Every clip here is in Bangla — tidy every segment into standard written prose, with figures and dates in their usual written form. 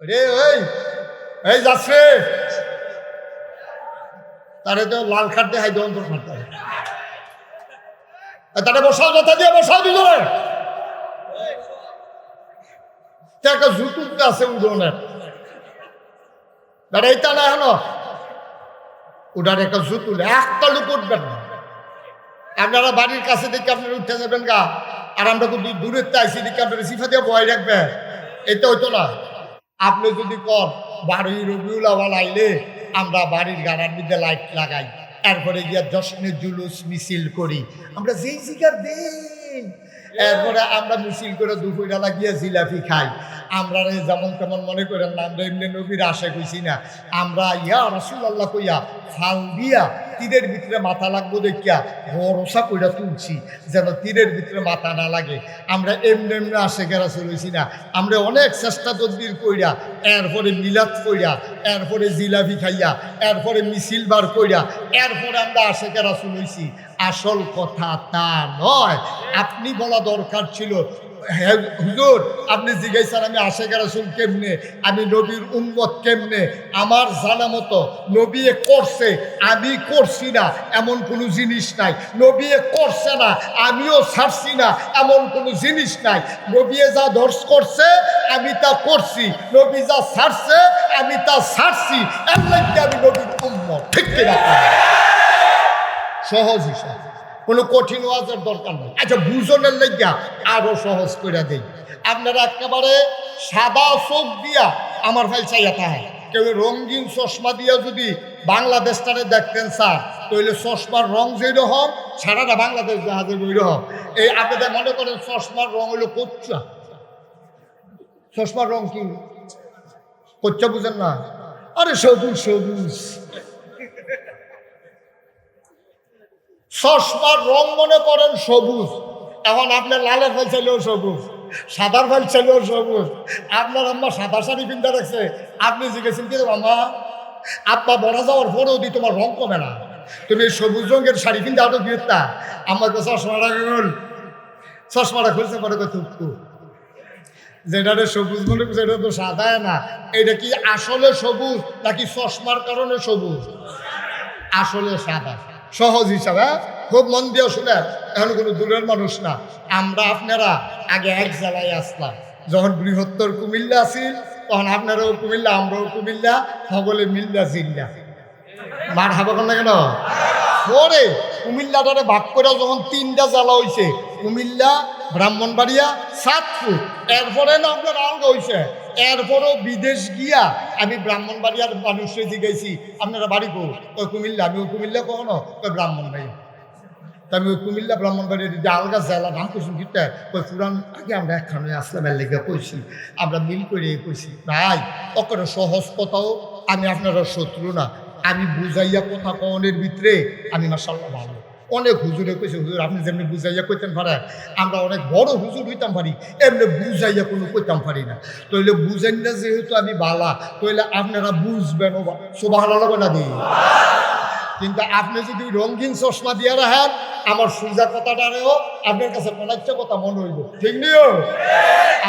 রে ওই এই যাচ্ছে তারে তো লাল কার্ড দিয়ে হাইতে অন্তর মারতে হবে। তারে বসাও, কথা দিয়ে বসাও দুজনে। একটা জুতু আছে উদনের দাঁড়া, এইটা না হলো ওটার একটা জুতু একটা লোক উঠবেন না। আপনারা বাড়ির কাছে দেখে আপনারা উঠতে যাবেন গা, আর আমরা খুব দূরের আইসি দেখে আপনারা সিফা দিয়ে বয় রাখবেন, এটা হইতো না। আপনি যদি কর বাড়ির রবিউল আওয়াল আইলে আমরা বাড়ির গাড়ার মধ্যে লাইট লাগাই, এরপরে গিয়া জশ্নের জুলুস মিছিল করি, আমরা যেই জিগার দেই, এরপরে আমরা মিছিল করে দুপুরবেলা গিয়া জিলাপি খাই। আমরা যেমন তেমন মনে করেন না, আমরা এমনি নবীর আশা কইছি না। আমরা ইয়া রাসূলুল্লাহ কইয়া ফাল দিয়া তীরের ভিতরে মাথা লাগবো দেখিয়া ভরসা কইরা তুলছি যেন তীরের ভিতরে মাথা না লাগে। আমরা এমনি এমনি আশেকের রাসূল হইছি না। আমরা অনেক চেষ্টা তদবির কইরা, এরপরে মিলাদ কইরা, এরপরে জিলাপি খাইয়া, এরপরে মিছিল বার কইরা, এরপরে আমরা আশেকের রাসূল হইছি। আসল কথা তা নয়। আপনি বলা দরকার ছিল, হ্যাঁ হুজুর আপনি জিজ্ঞাসা আমি আশেকের রাসূল কেমনে, আমি নবীর উম্মত কেমনে, আমার জানা মতো নবী করছে আমি করছি না এমন কোনো জিনিস নাই, নবী করছে না আমিও ছাড়ছি না এমন কোনো জিনিস নাই। নবী যা ধর্ষ করছে আমি তা করছি, নবী যা ছাড়ছে আমি তা ছাড়ছি, এর মধ্যে আমি নবীর উম্মত। ঠিক কিনা? সহজ হিসাব, কোনো কঠিন ওয়াজের দরকার নেই। আচ্ছা বুঝনের লেগা আরো সহজ করে দেই। আপনারা একেবারে সাদা চোখ দিয়া আমার ফাইল চাইয়া থাকে, কেউ রঙিন চশমা দিয়া যদি বাংলাদেশটারে দেখতেন স্যার, তাহলে চশমার রং যেই রকম সারাটা বাংলাদেশ জাহাজের ওই রকম। এই আপনাদের মনে করেন চশমার রং হইল কোচ্চা। চশমার রং কি কোচ্চা বুঝেন না? আরে সবুজ সবুজ। চশমার রং মনে করেন সবুজ, এখন আপনার লালের ফাইল চাইলেও সবুজ, সাদার ফাইল চাইলেও সবুজ। আপনার আম্মা সাদা শাড়ি পিন্ধা রাখছে, আপনি জিজ্ঞেসেন কি আম্মা আব্বা বড় যাওয়ার পরেও দি তোমার রং কমে না, তুমি সবুজ রঙের শাড়ি পিন্ধা আরো বিরতা। আমার তো চশমাটা গেল, চশমাটা খুলছে পরে থুকু, যেটা সবুজ মনে করছে এটা তো সাদায় না। এটা কি আসলে সবুজ নাকি চশমার কারণে সবুজ? আসলে সাদা। সহজ হিসাবে খুব মন দিয়ে শুনে, এখন কোনো দূরের মানুষ না। আমরা আপনারা আগে এক জেলায় আসলাম, যখন বৃহত্তর কুমিল্লা আসিল তখন আপনারাও কুমিল্লা আমরাও কুমিল্লা, সকলে মিল্লা জিল্লা। মার হাবা না কেন? পরে কুমিল্লাটারে ভাগ করে যখন 3টা জেলা হয়েছে, কুমিল্লা, ব্রাহ্মণবাড়িয়া, চাঁদপুর, এরপরে না আপনার আলগা হয়েছে। এরপরও বিদেশ গিয়া আমি ব্রাহ্মণবাড়িয়ার মানুষকে জিজ্ঞাসি আপনারা বাড়ি কো, ওই কুমিল্লা। আমি ওই কুমিল্লা কখনো ওই ব্রাহ্মণবাড়িয়া, তা আমি ওই কুমিল্লা ব্রাহ্মণবাড়িয়া যদি আলগা জেলা নাম কইসুন কিটা ওই পুরান আগে আমরা একখানে আসলামের লেগে কইছি, আমরা মিল করে কইছি ভাই ওখানে সহজ কথাও। আমি আপনারা শত্রু না, আমি বুঝাইয়া কথা কনের ভিতরে আমি মাশাআল্লাহ ভালো। অনেক হুজুরে কইছে হুজুর আপনি যেমনি বুঝাইয়া কইতেন পারেন, আমরা অনেক বড় হুজুর হইতাম পারি, এমনি বুঝাইয়া কোনো কইতাম পারি না। তইলে বুঝেন না যেহেতু আমি বালা, তইলে আপনারা বুঝবেন সুবহানাল্লাহ বলা দিই। কিন্তু আপনি যদি রঙিন চশমা দিয়ে রাখেন, আমার সুজা কথাটারেও আপনার কাছে মনাচ্ছা কথা মনে হইব। ঠিক নিও,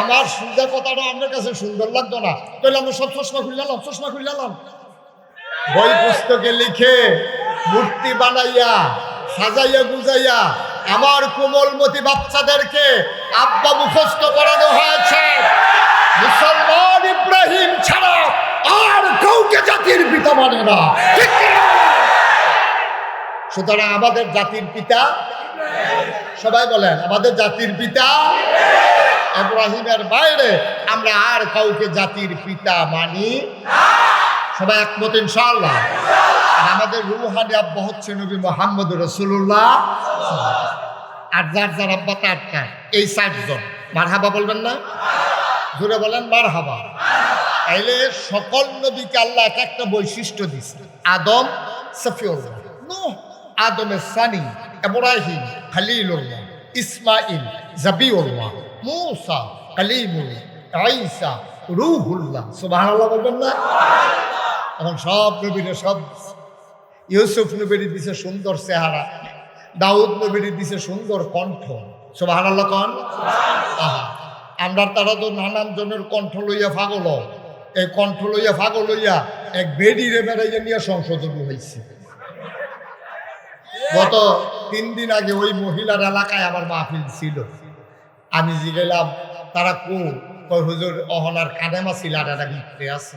আমার সুজা কথাটা আপনার কাছে সুন্দর লাগতো না, তাহলে আমরা সব চশমা খুললাম, চশমা খুললাম। বই পুস্তকে লিখে মূর্তি বানাইয়া সাজাইয়া গুজাইয়া আমার কোমলমতি বাচ্চাদেরকে আব্বা মুখস্থ করানো হয়েছে, মুসলমান ইব্রাহিম ছাড়া আর কাউকে জাতির পিতা মানে না। সুতরাং আমাদের জাতির পিতা, সবাই বলেন আমাদের জাতির পিতা ইব্রাহিমের বাইরে আমরা আর কাউকে জাতির পিতা মানি না। সবাই একমত ইনশাআল্লাহ। আর আমাদের রুহানি আব্বা হচ্ছে নবী মুহাম্মদ রাসূলুল্লাহ। আর যার যার আব্বা তার এই 60 জন মারহাবা বলবেন না? জোরে বলেন মারহাবা। তাইলে সকল নবীকে আল্লাহ এক একটা বৈশিষ্ট্য দিছে। আদম সফিউল্লাহ, নূহ আদমের সানি, ইব্রাহিম খলিলুল্লাহ, ইসমাইল জাবিউল্লাহ, মূসা কালিমুল্লাহ, ঈসা রূহুল্লাহ। সুবহানাল্লাহ বলবেন না? এখন সব নবীরে সব, ইউসুফ নবীরে দিছে সুন্দর চেহারা, দাউদ নবীরে দিছে সুন্দর কণ্ঠ। সুবহানাল্লাহ কোন? আমরা তারা তো নানান জনের কণ্ঠ লইয়া পাগল, এই কণ্ঠ লইয়া ফাগল লইয়া এক বেডিরে বেড়াইয়া নিয়ে সংশোধন হয়েছে। গত 3 দিন আগে ওই মহিলার এলাকায় আমার মাহফিল ছিল। আমি জিগেলাম তারা কই হুজুর অহনার কানেমা ছিল আর একটা ভিতরে আছে।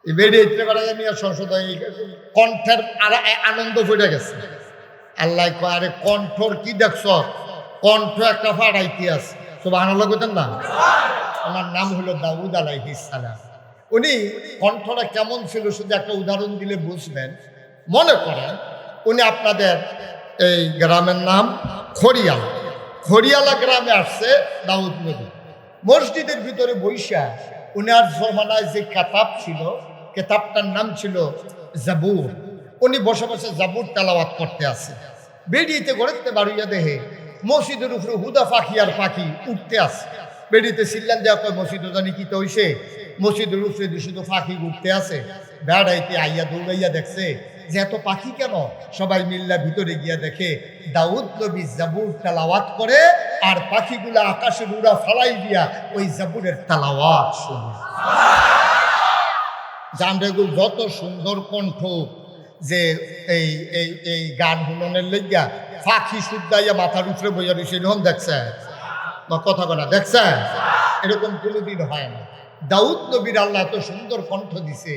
এই বেডি ইত্রে বেড়াইয়া নিয়ে সংশোধন কণ্ঠের আর আনন্দ ফুটে গেছে। আল্লাহ কয় আরে কণ্ঠর কি দেখছ? কণ্ঠ একটা ফাটাইতে আছে। সুবহানাল্লাহ কইতেন না? ওনার নাম হলো দাউদ আলাইহিস সালাম। উনি কণ্ঠটা কেমন ছিল শুধু একটা উদাহরণ দিলে বুঝবেন। মনে করেন উনি আপনাদের এই গ্রামের নাম খড়িয়ালা। খড়িয়ালা গ্রামে আসছে দাউদ নবী। মসজিদের ভিতরে বৈশা উনার জমানায় যে কেতাব ছিল, কেতাবটার নাম ছিল জাবুর। উনি বসে বসে জাবুর তেলাওয়াত করতে আছে। বেরিয়েতে গড়েতে বাড়িয়া দেহে মসজিদের উপরে হুদা পাখি আর পাখি উঠতে আছে। বেরিয়েতে সিল্লান দেওয়া কয় মসজিদও জানি কি তো হইছে, মসজিদের উপরে শুধু পাখি উঠতে আছে। বেড়াইতে আইয়া দৌড়াইয়া দেখছে যে এত পাখি কেন? সবাই মিল্লা ভিতরে গিয়া দেখে দাউদ নবী জাবুর তেলাওয়াত করে আর পাখিগুলা আকাশের উড়া ফালাই দিয়া ওই জাবুরের তেলাওয়াত শুনে। জানরেগুল যত সুন্দর কণ্ঠ যে এই এই এই গান হুননের লইয়া পাখি শুদ্ধাইয়া মাথার উপরে বইয়া রয়েছে, এরকম দেখছে বা কথা বলা দেখছে? এরকম কোনোদিন হয় না। দাউদ নবীর আল্লাহ এত সুন্দর কণ্ঠ দিছে।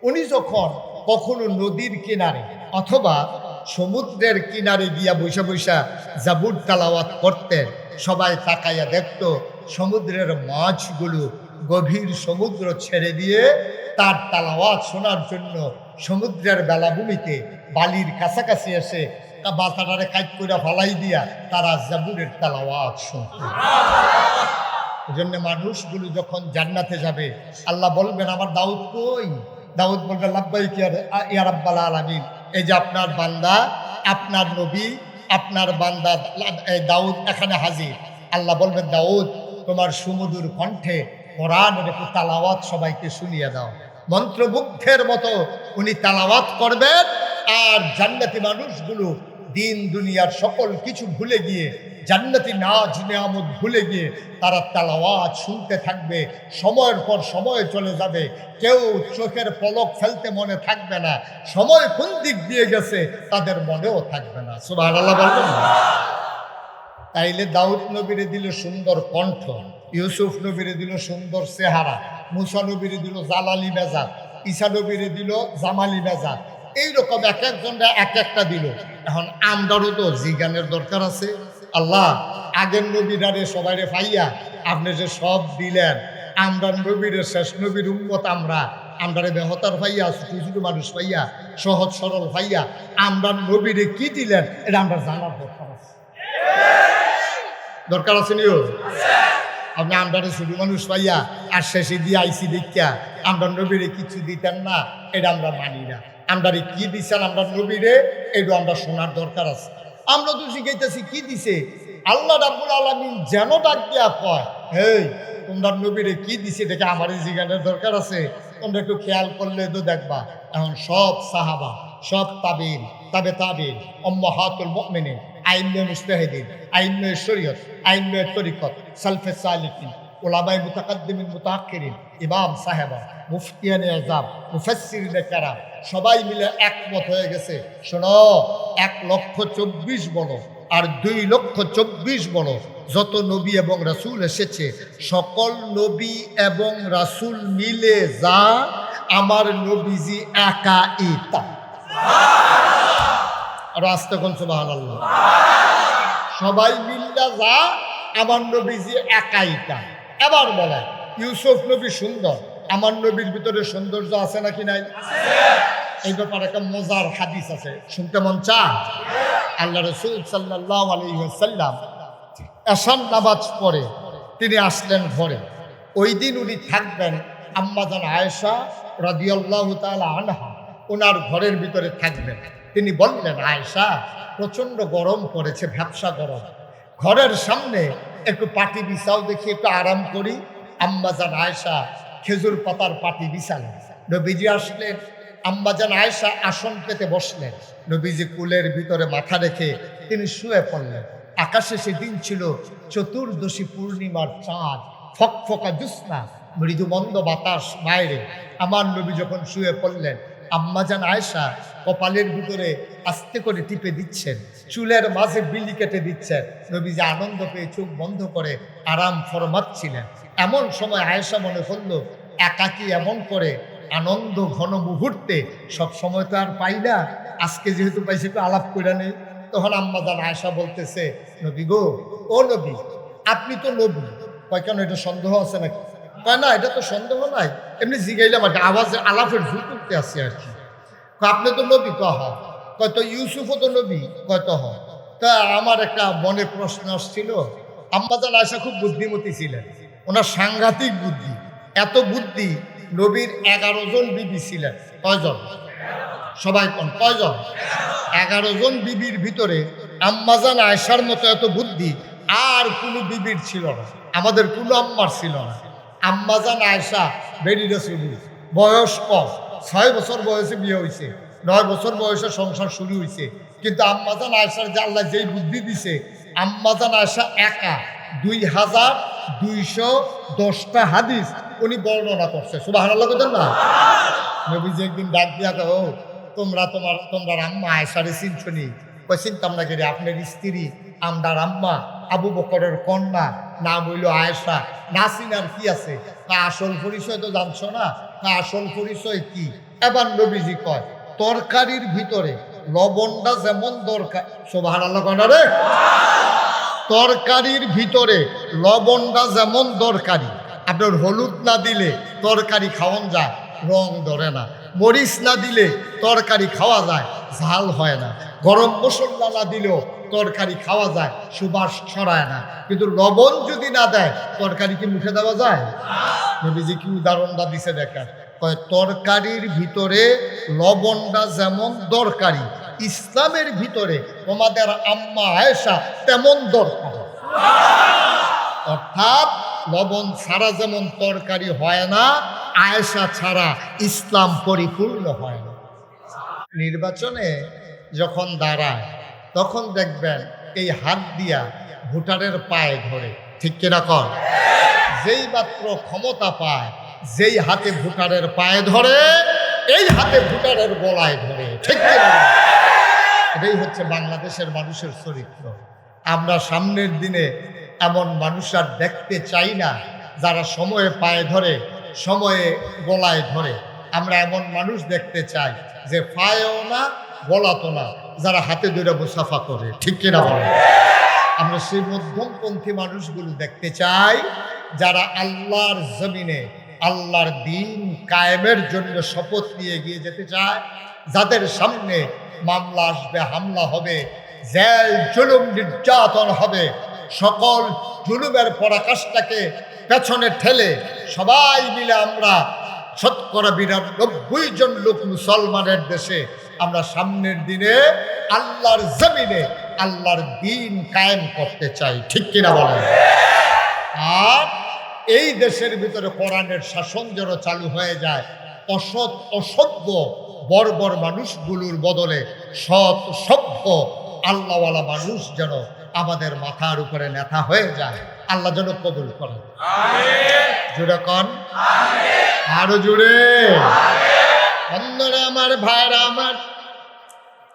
উনি যখন কখনো নদীর কিনারে অথবা সমুদ্রের কিনারে গিয়া বৈশা বৈশা জাবুর তেলাওয়াত করতেন, সবাই তাকাইয়া দেখত সমুদ্রের মাছগুলো গভীর সমুদ্র ছেড়ে দিয়ে তার তেলাওয়াত শোনার জন্য সমুদ্রের বেলাভূমিতে বালির কাছাকাছি এসে বাতাটারে কাজ করে ফালাই দিয়া তারা জাবুরের তেলাওয়াত শুনত। এই জন্য মানুষগুলো যখন জান্নাতে যাবে আল্লাহ বলবেন আমার দাউদ কই? দাউদ বলবে লাব্বাইক ইয়া রাব্বাল আলামিন। এই যে আপনার বান্দা, আপনার নবী, আপনার বান্দা দাউদ এখানে হাজির। আল্লাহ বলবেন দাউদ তোমার সুমধুর কণ্ঠে কোরআনের একটু তালাওয়াত সবাইকে শুনিয়ে দাও। মন্ত্রমুগ্ধের মতো উনি তালাওয়াত করবেন আর জান্নাতি মানুষগুলো দিন দুনিয়ার সকল কিছু ভুলে গিয়ে, জান্নাতি নাজ নিয়ামত ভুলে গিয়ে তারা তালাওয়াত শুনতে থাকবে। সময়ের পর সময় চলে যাবে, কেউ চোখের পলক ফেলতে মনে থাকবে না। সময় কোন দিক দিয়ে গেছে তাদের মনেও থাকবে না। সুবহানাল্লাহ বলবেন না? তাইলে দাউদ নবীরে দিল সুন্দর কণ্ঠ, ইউসুফ নবীরে দিল সুন্দর চেহারা, মুসা নবীরে দিল জালালি মেজাজ, ঈসা নবীরে দিল জামালি মেজাজ। এইরকম এক একজনরা এক একটা দিল। এখন আমরারও তো জিজ্ঞানের দরকার আছে। আল্লাহ আগের নবীরারে সবাইরে পাইয়া আপনি যে সব দিলেন, আমরা নবীরে শেষ নবীর উম্মত, আমরারে বেহতার পাইয়া, ছোট ছোট মানুষ পাইয়া, সহজ সরল পাইয়া আমরা নবীরে কি দিলেন এটা আমরা জানার দরকার আছে। দরকার আছে নিও? আপনি আমরারে ছোট মানুষ পাইয়া আর শেষে দিয়ে আইসি দেখিয়া আমরা নবীরে কিছু দিতেন না, এটা আমরা মানি না। আমরারে কি দিচ্ছেন আমরা নবীরে এটা আমরা শোনার দরকার আছে। আমরা তো শিখাইতেছি কি দিছে আল্লাহ রাব্বুল আলামিন যেন ডাক দিয়া কয়, হেই তোমরা নবীরে কি দিছে দেখে আমার এই জিজ্ঞানের দরকার আছে। তোমরা একটু খেয়াল করলে তো দেখবা এখন সব সাহাবা, সব তাবিন, তাবিন, উম্মাহাতুল মুমিনিন, আইম্মে মুজতাহিদিন, আইম্মে শরীয়ত, আইম্মে তরিকত, সালফে সালিকিন, উলামায়ে মুতাকাদ্দিমিন মুতাআক্খিরিন, ইমাম সাহেবা, মুফতিয়ানে আযম, মুফাসসিরিনে কেরাম সবাই মিলে একমত হয়ে গেছে। শোনো, 1,24,000 বলো আর 2,24,000 বলো, যত নবী এবং রাসূল এসেছে সকল নবী এবং রাসূল মিলে যা আমার নবীজি একাই তা। আর আস্তে কোন সুবহানাল্লাহ। সবাই মিল্লা যা আমার নবীজি একাই তা। এবার বলে ইউসুফ নবী সুন্দর, আমার নবীর ভিতরে সৌন্দর্য আছে নাকি নাই? এই ব্যাপারে একটা মজার হাদিস আছে, শুনতে মন চায়? আল্লাহ রাসূল সাল্লাল্লাহু আলাইহি ওয়াসাল্লাম এশার নামাজ পড়ে তিনি আসলেন ঘরে। ওই দিন উনি থাকবেন আম্মাজান আয়েশা রাদিয়াল্লাহু তাআলা আনহা, ওনার ঘরের ভিতরে থাকবেন। তিনি বললেন, আয়েশা প্রচণ্ড গরম পড়েছে, ভ্যাপসা গরম, ঘরের সামনে একটু পাটি বিছাও, দেখি একটু আরাম করি। আম্মাজান আয়েশা খেজুর পাতার পাটি বিছালেন। নবীজি আসলেন, আম্মাজান আয়েশা আসন পেতে বসলেন। নবীজি কুলের ভিতরে মাথা রেখে তিনি শুয়ে পড়লেন। আকাশে সেদিন ছিল চতুর্দশী পূর্ণিমার চাঁদ, ফকফকা জ্যোৎস্না, মৃদুমন্দ বাতাস বাইরে, আমার নবী যখন শুয়ে পড়লেন, আম্মাজান আয়েশা কপালের ভিতরে আস্তে করে টিপে দিচ্ছেন, চুলের মাঝে বিলি কেটে দিচ্ছেন। নবী যে আনন্দ পেয়ে চোখ বন্ধ করে আরাম ফরমাচ্ছিলেন। এমন সময় আয়েশা মনে করল, একাকী এমন করে আনন্দ ঘন মুহূর্তে সব সময় তো আর পাই না, আজকে যেহেতু পাইছি একটু আলাপ করে নেই। তখন আম্মাজান আয়েশা বলতেছে, নবী গো, ও নবী, আপনি তো নবী। কয় কেন, এটা সন্দেহ আছে নাকি? কয় না, এটা তো সন্দেহ নাই, এমনি জিগাইলাম আর কি, আওয়াজে আলাপের ভুল করতে আসছে আর কি। আপনি তো নবী? কহ। কয় তো ইউসুফও তো নবী? কয় তো হ। তা আমার একটা মনে প্রশ্ন আসছিল, আম্মাজান আয়েশা খুব বুদ্ধিমতী ছিলেন, ওনার সাংঘাতিক বুদ্ধি। এত বুদ্ধি, নবীর 11 জন বিবি ছিলেন। কয়জন? সবাই কোন কয়জন? 11 জন বিবির ভিতরে আম্মাজান আয়েশার মতো এত বুদ্ধি আর কোনো বিবির ছিল না, আমাদের কোনো আম্মার ছিল না। আম্মাজান আয়েশা বেরি রসুলি, বয়স কম, 6 বছর বয়সে বিয়ে হয়েছে, 9 বছর বয়সে সংসার শুরু হয়েছে। কিন্তু আম্মাজান আয়েশার যে আল্লাহ যেই বুদ্ধি দিছে, আম্মাজান আয়েশা একা 2210টা হাদিস উনি বর্ণনা করছে। সুবহানাল্লাহ বলেন না? নবীজি একদিন ডাক দিয়া কও, তোমরা আম্মা আয়েশারে চিনছনি? কই চিনতাম না, গেলে আপনার স্ত্রী আমদার আম্মা আবু বকরের কন্যা, নাম হইল আয়েশা, না চিনার কি আছে? আসল পরিচয় তো জানছো না? আসল পরিচয় কি? এবার নবীজি কয়, তরকারির ভিতরে লবণটা যেমন দরকার, সুবহানাল্লাহ কয় না রে, তরকারির ভিতরে লবণটা যেমন দরকারি, আপনার হলুদ না দিলে তরকারি খাওয়ান যায়, রং ধরে না। মরিচ না দিলে তরকারি খাওয়া যায়, ঝাল হয় না। গরম মশলা না দিলেও তরকারি খাওয়া যায়, সুবাস ছড়ায় না। কিন্তু লবণ যদি না দেয়, তরকারি কি মুখে দেওয়া যায়? নবীজি কি উদাহরণটা দিছে দেখেন, কয় তরকারির ভিতরে লবণটা যেমন দরকারি, ইসলামের ভিতরে তোমাদের আম্মা আয়েশা তেমন দরকারি। অর্থাৎ লবণ ছাড়া যেমন তরকারি হয় না, আয়েশা ছাড়া ইসলাম পরিপূর্ণ হয় না। নির্বাচনে যখন দাঁড়ায় তখন দেখবেন এই হাত দিয়া ভোটারের পায়ে ধরে, ঠিক কিনা কর? যেই মাত্র ক্ষমতা পায়, যেই হাতে ভোটারের পায়ে ধরে, এই হাতে ভোটারের গলায় ধরে, ঠিক কিনা? এটাই হচ্ছে বাংলাদেশের মানুষের চরিত্র। আমরা সামনের দিনে এমন মানুষ আর দেখতে চাই না যারা সময়ে পায়ে ধরে, সময়ে গলায় ধরে। আমরা এমন মানুষ দেখতে চাই যে পায়েও না, গলাতো না, যারা হাতে ধরে মুসাফা করে, ঠিক কিনা বলে? আমরা সেই মধ্যমপন্থী মানুষগুলো দেখতে চাই যারা আল্লাহর জমিনে আল্লাহর দিন কায়েমের জন্য শপথ নিয়ে এগিয়ে যেতে চায়, যাদের সামনে মামলা আসবে, হামলা হবে, জেল জুলুম নির্যাতন হবে, সকল জুলুমের পরাকাষ্ঠাকে পেছনে ঠেলে সবাই মিলে আমরা 99 জন লোক মুসলমানের দেশে আমরা সামনের দিনে আল্লাহর জমিনে আল্লাহর দিন কায়েম করতে চাই, ঠিক কিনা বলেন? আর এই দেশের ভিতরে কোরআনের শাসন যেন চালু হয়ে যায়, অসৎ অসভ্য বর্বর মানুষগুলোর বদলে সৎ সভ্য আল্লাহওয়ালা মানুষ যেন আমাদের মাথার উপরে নেতা হয়ে যায়। আল্লাহ যেন কবুল করেন। জোরে কন, আরো জোরে। বন্ধুরা আমার, ভাইরা আমার,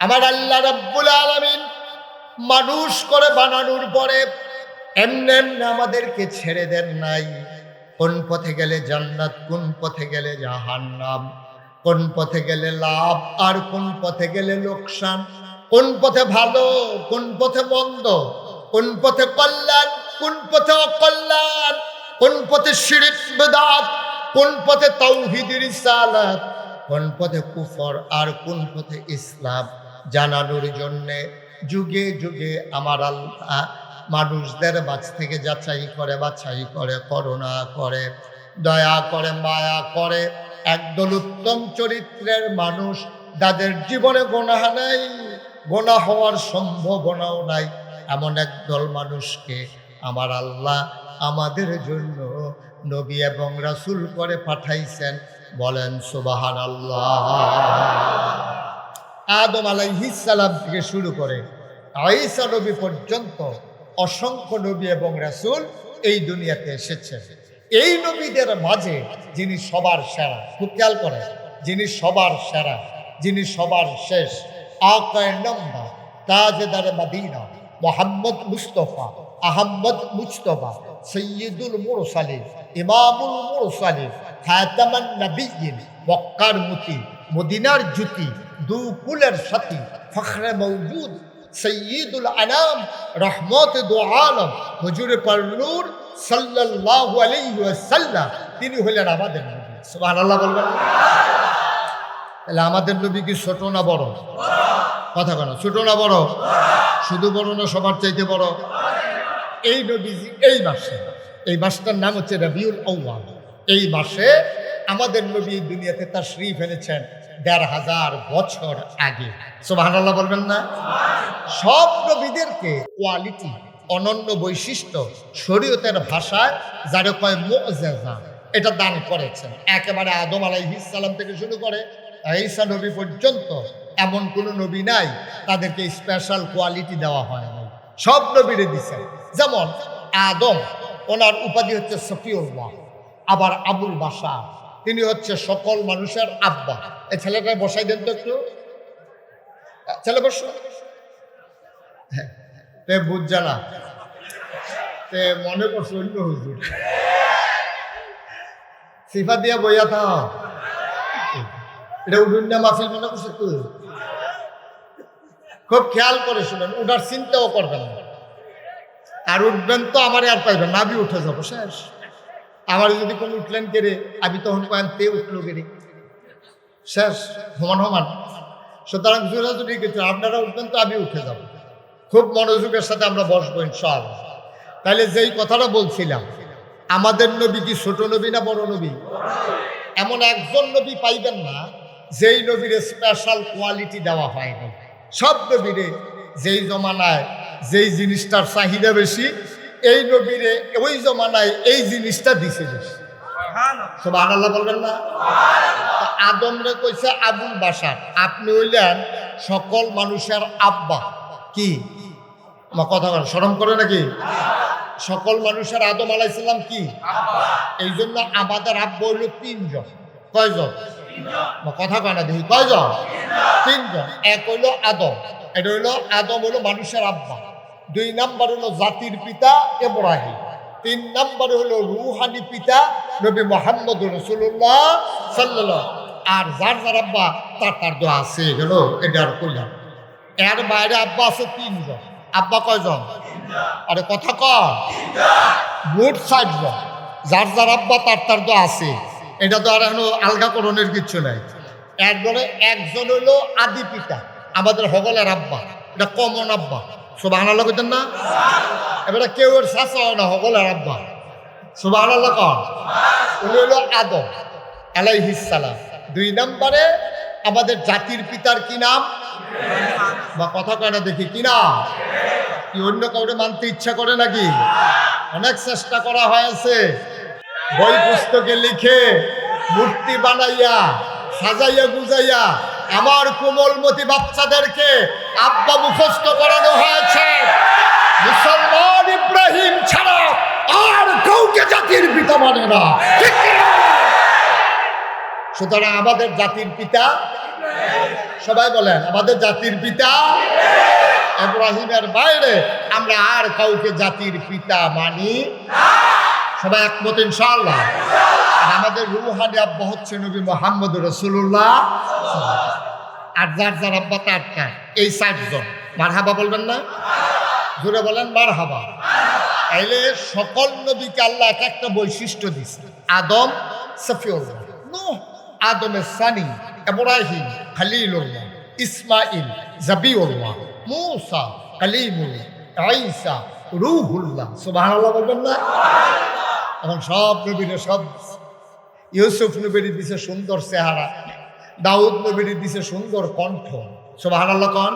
আমার আল্লাহ রাব্বুল আলামিন মানুষ করে বানানোর পরে এমনি এমনি আমাদেরকে ছেড়ে দেন নাই। কোন পথে গেলে জান্নাত, কোন পথে গেলে জাহান্নাম, কোন পথে গেলে লাভ আর কোন পথে গেলে লোকসান, কোন পথে ভালো, কোন পথে মন্দ, কোন পথে কল্যাণ, কোন পথে অকল্যাণ, কোন পথে শিরক বিদআত, কোন পথে তাওহীদ রিসালাত, কোন পথে কুফর আর কোন পথে ইসলাম জানানোর জন্যে যুগে যুগে আমার আল্লাহ মানুষদের মাঝ থেকে যাচাই করে, বাছাই করে, করুণা করে, দয়া করে, মায়া করে একদল উত্তম চরিত্রের মানুষ, যাদের জীবনে গুনাহ নাই, গুনাহ হওয়ার সম্ভাবনাও নাই, এমন একদল মানুষকে আমার আল্লাহ আমাদের জন্য নবী এবং রাসূল করে পাঠাইছেন। বলেন সুবহানাল্লাহ। আদম আলাইহিস সালাম থেকে শুরু করে ঈসা নবী পর্যন্ত অসংখ্য নবী এবং রাসূল এই দুনিয়াতে এসেছেন। এই নবীদের মাঝে যিনি সবার সেরা, খুব খেয়াল করে, যিনি সবার সেরা, যিনি সবার শেষ, আকায়ে নাম্বার তাজদারে মদিনা মোহাম্মদ মুস্তফা আহম্মদ মুজতবা সৈয়দুল মুরসালিন ইমামুল মুরসালিন খাতামান নবিয়্যিন মক্কার মুতি মদিনার জ্যোতি দু কুলের সাথী ফখরে মওজুদ সৈয়দুল আনাম রহমত দু আলম হুজুরে পারনূর সাল্লাল্লাহু আলাইহি ওয়াসাল্লাম, তিনি হলেন আমাদের নবী। সুবহানাল্লাহ বলবেন। তাহলে আমাদের নবী কি ছোট না বড়? কথা কেন, ছোট না বড়? শুধু বড় না সবার চাইতে বড়? এই নবীজি এই মাসে, এই মাসটার নাম হচ্ছে রবিউল আউয়াল, এই মাসে আমাদের নবী দুনিয়াতে তাশরীফ এনেছেন ১৫০০ বছর আগে। সুবহানাল্লাহ বলবেন না? সব নবীদেরকে কোয়ালিটি, অনন্য বৈশিষ্ট্য, শরীয়তের ভাষায় যারা কয় মুআজিজা, এটা দান করেছেন। একেবারে আদম আলাইহিস সালাম থেকে শুরু করে ঈসা নবী পর্যন্ত এমন কোনো নবী নাই তাদেরকে স্পেশাল কোয়ালিটি দেওয়া হয় নাই, সব নবীরে দিচ্ছেন। যেমন আদম, ওনার উপাধি হচ্ছে সফিউল্লাহ। আবার আবুল বাশার, তিনি হচ্ছে সকল মানুষের আব্বা। এই ছেলেটা বসাই দেন তো একটু, ছেলে বসো। হ্যাঁ, তে বুঝছে না, তে মনে করছে অন্য হুজুর, সিফা দিয়া বইয়া থাও, এটা উঠুন না মাহফিল মনে করছে তুই। খুব খেয়াল করে শুনেন, উঠার চিন্তাও করবেন না। আর উঠবেন তো আমারে আর পাইবেন না, আমি উঠে যাবো শেষ। আমার যদি কোনো উঠলেন কেড়ে, আমি তখন পান তে উঠলো কেড়ে, শেষ, সমান সমান। সুতরাং জোরাজুরি কিছু, আপনারা উঠবেন তো আমি উঠে যাব। খুব মনোযোগের সাথে আমরা বসবো ইনশাআল্লাহ। তাহলে যেই কথাটা বলছিলাম, আমাদের নবী কি ছোট নবী না বড় নবী? এমন একজন নবী পাইবেন না যেই নবীরে স্পেশাল কোয়ালিটি দেওয়া হয়নি। সব নবীরে যেই জমানায় যেই জিনিসটার চাহিদা বেশি, এই নবীরে ওই জমানায় এই জিনিসটা দিছে বেশি। সুবহানাল্লাহ বলবেন না? আদমরে কইছে আবুল বাশার, আপনি হইলেন সকল মানুষের আব্বা। কি আমার কথা বলেন, শরম করে নাকি? সকল মানুষের আদম আলাইহিস সালাম কি? এই জন্য আমাদের আব্বা হইল ৩ জন। কয়জন? কথা কয় না দেখি, কয়জন? ৩ জন। এক হইল আদম, এটা হইল আদম হইল মানুষের আব্বা। ২ নাম্বার হলো জাতির পিতা ইব্রাহিম। ৩ নাম্বারে হলো রুহানি পিতা নবী মুহাম্মদ রাসূলুল্লাহ সাল্লাল্লাহু। আর যার যার আব্বা তার দোয়া আছে, গেল এটা আর কইলাম। এর বাইরে আব্বা আছে ৩ জন। আব্বা কয়জন? আরে কথা কর, মোট ৬০ জন। যার যার আব্বা তার দোয়া আছে, এটা তো আর এখন আলগাকরণের কিচ্ছু নাই। এরপরে একজন হলো আদি পিতা, আমাদের সকলের আব্বা, এটা কমন আব্বা। সুবহানাল্লাহ কইতেন না? এবারে কেউ এর শাসা হয় না, সকলের আব্বা। সুবহানাল্লাহ কর। উনি হলো আদম আলাইহিস সালাম। ২ নম্বরে আমাদের জাতির পিতার কি নাম? বা কথা কয় না দেখি, কি নাম? কি অন্য কাউরে মানতে ইচ্ছা করে নাকি? অনেক চেষ্টা করা হয়েছে, বই পুস্তকে লিখে, মূর্তি বানাইয়া, সাজাইয়া গুজাইয়া আমার কোমলমতি বাচ্চাদেরকে আব্বা মুখস্থ করানো হয়েছে। মুসলমান ইব্রাহিম ছাড়া আর কাউকে জাতির পিতা মানে না। সুতরাং আমাদের জাতির পিতা, সবাই বলেন আমাদের জাতির পিতা ইব্রাহিমের বাইরে আমরা আর কাউকে জাতির পিতা মানি না। সবাই একমত ইনশাআল্লাহ। আর আমাদের রুহানি আব্বা হচ্ছে নবী মুহাম্মদ রাসূলুল্লাহ। আর যার যার আব্বা তার এই ৬০ জন। মারহাবা বলবেন না? জোরে বলেন মারহাবা। তাইলে সকল নবীকে আল্লাহ এক একটা বৈশিষ্ট্য দিছে। আদম সফিউল্লাহ, নূহ আদমের সানি, ইব্রাহিম খলিলুল্লাহ, ইসমাইল জাবিউল্লাহ, মূসা কালিমুল্লাহ, ঈসা রূহুল্লাহ। সুবহানাল্লাহ বলবেন না? এখন সব নবীরে সব, ইউসুফ নবীর দিছে সুন্দর চেহারা, দাউদ নবীর দিছে সুন্দর কণ্ঠ। সুবহানাল্লাহ কন।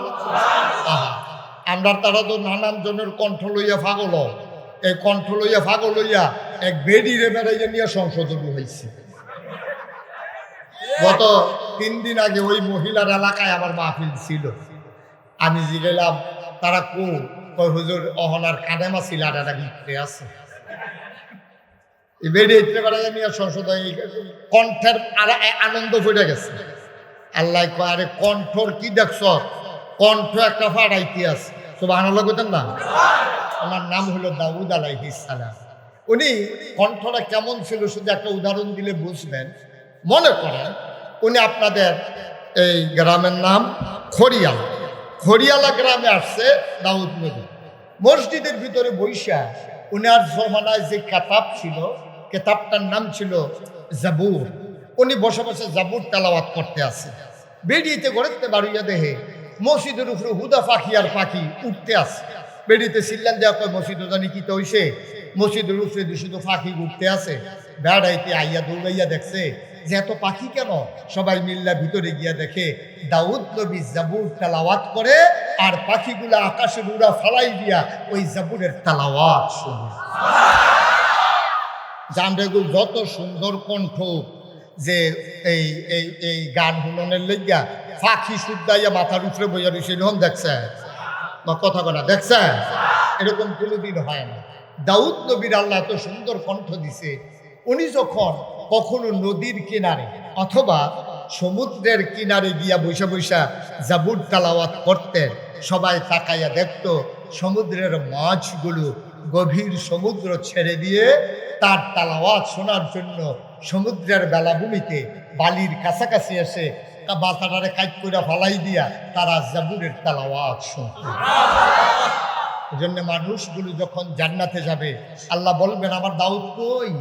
আমরা তারা তো নানান জনের কণ্ঠ লইয়া পাগল, এই কণ্ঠ লইয়া পাগল লইয়া এক বেডিরে বেড়াইয়া নিয়ে সংশোধন হয়েছে। গত ৩ দিন আগে ওই মহিলার এলাকায় আমার মাহফিল ছিল। আমি জিগেলাম তারা কই হুজুর অহনার কাদেমা ছিলাটা ভিতরে আছে। বেরিয়ে করে নিয়ে সংসদ কণ্ঠের আর আনন্দ ফুটে গেছে। আল্লাহ কয়, আরে কণ্ঠর কি দেখছ? কণ্ঠ একটা ফাটাইতে আছে। সুবহানাল্লাহ কইতেন না? ওনার নাম হলো দাউদ আলাইহিস সালাম। উনি কণ্ঠটা কেমন ছিল শুধু একটা উদাহরণ দিলে বুঝবেন। মনে করেন উনি আপনাদের এই গ্রামের নাম খড়িয়াল, খড়িয়ালা গ্রামে আসছে দাউদ নবী। মসজিদের ভিতরে বৈশা উনার জমানায় যে কেতাব ছিল, কেতাবটার নাম ছিল জাবুর। উনি বসে বসে জাবুর তেলাওয়াত করতে আছে। বেরিয়েতে গড়েতে বাড়িয়া দেহে মসজিদের উপরে হুদা পাখি আর পাখি উঠতে আছে। বেরিয়েতে সিল্লান দেওয়া কয়, মসজিদ জানি কি তো হইছে, মসজিদের উপরে শুধু পাখি উঠতে আছে। বেড়াইতে আইয়া দৌড়াইয়া দেখছে যে এত পাখি কেন? সবাই মিল্লা ভিতরে গিয়া দেখে দাউদ নবী জাবুর তেলাওয়াত করে আর পাখিগুলা আকাশের উড়া ফালাই দিয়া ওই জাবুরের তেলাওয়াত শুনে। জানরেগুল যত সুন্দর কণ্ঠ যে এই এই এই গান হুননের লেগিয়া পাখি সুদ্দাইয়া মাথার উপরে বইয়া রয়েছে, এরকম দেখছে বা কথা বলা দেখছে, এরকম কোনোদিন হয় না। দাউদ নবীর আল্লাহ এত সুন্দর কণ্ঠ দিছে। উনি যখন কখনো নদীর কিনারে অথবা সমুদ্রের কিনারে গিয়া বৈশা বৈশা জাবুর তেলাওয়াত করতেন, সবাই তাকাইয়া দেখত সমুদ্রের মাছগুলো গভীর সমুদ্র ছেড়ে দিয়ে তার তেলাওয়াত শোনার জন্য সমুদ্রের বেলাভূমিতে বালির কাছাকাছি এসে বাতাটারে কাজ করে ফালাই দিয়া তারা জাবুরের তেলাওয়াত শুনত। এই জন্য মানুষগুলো যখন জান্নাতে যাবে আল্লাহ বলবেন, আমার দাউদ কই?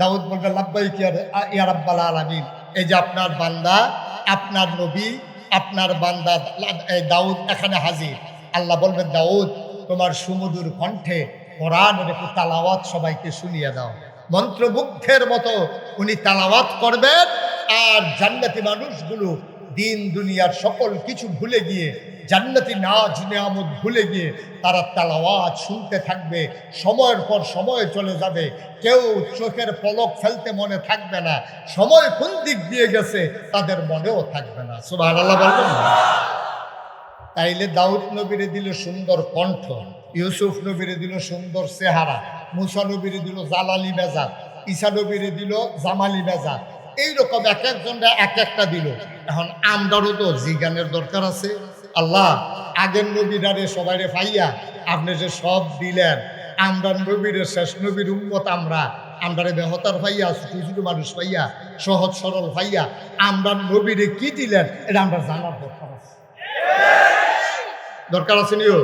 দাউদ বলবে, লাব্বাইক ইয়া রাব্বাল আলামিন। এই যে আপনার বান্দা, আপনার নবী, আপনার বান্দা দাউদ এখানে হাজির। আল্লাহ বলবেন, দাউদ তোমার সুমধুর কণ্ঠে কোরআনের একটু তালাওয়াত সবাইকে শুনিয়ে দাও। মন্ত্রমুগ্ধের মতো উনি তালাওয়াত করবেন আর জান্নাতি মানুষগুলো দিন দুনিয়ার সকল কিছু ভুলে গিয়ে, জান্নাতি নাজ নিয়ামত ভুলে গিয়ে তারা তালাওয়াত শুনতে থাকবে। সময়ের পর সময় চলে যাবে, কেউ চোখের পলক ফেলতে মনে থাকবে না। সময় কোন দিক দিয়ে গেছে তাদের মনেও থাকবে না। সুবহানাল্লাহ বলবেন না? তাইলে দাউদ নবীরে দিল সুন্দর কণ্ঠ, ইউসুফ নবীরে দিল সুন্দর চেহারা, মুসা নবীরে দিল জালালি মেজাজ, ঈসা নবীরে দিল জামালি মেজাজ। এইরকম এক একজনরা এক একটা দিল। এখন আমরারও তো জিজ্ঞানের দরকার আছে। আল্লাহ আগের নবীরারে সবাইরে পাইয়া আপনি যে সব দিলেন, আমরা নবীরে শেষ নবীর উম্মত, আমরারে বেহতার পাইয়া, ছোটো ছোটো মানুষ পাইয়া, সহজ সরল পাইয়া আমরা নবীরে কি দিলেন এটা আমরা জানার দরকার আছে। দরকার আছে নিও?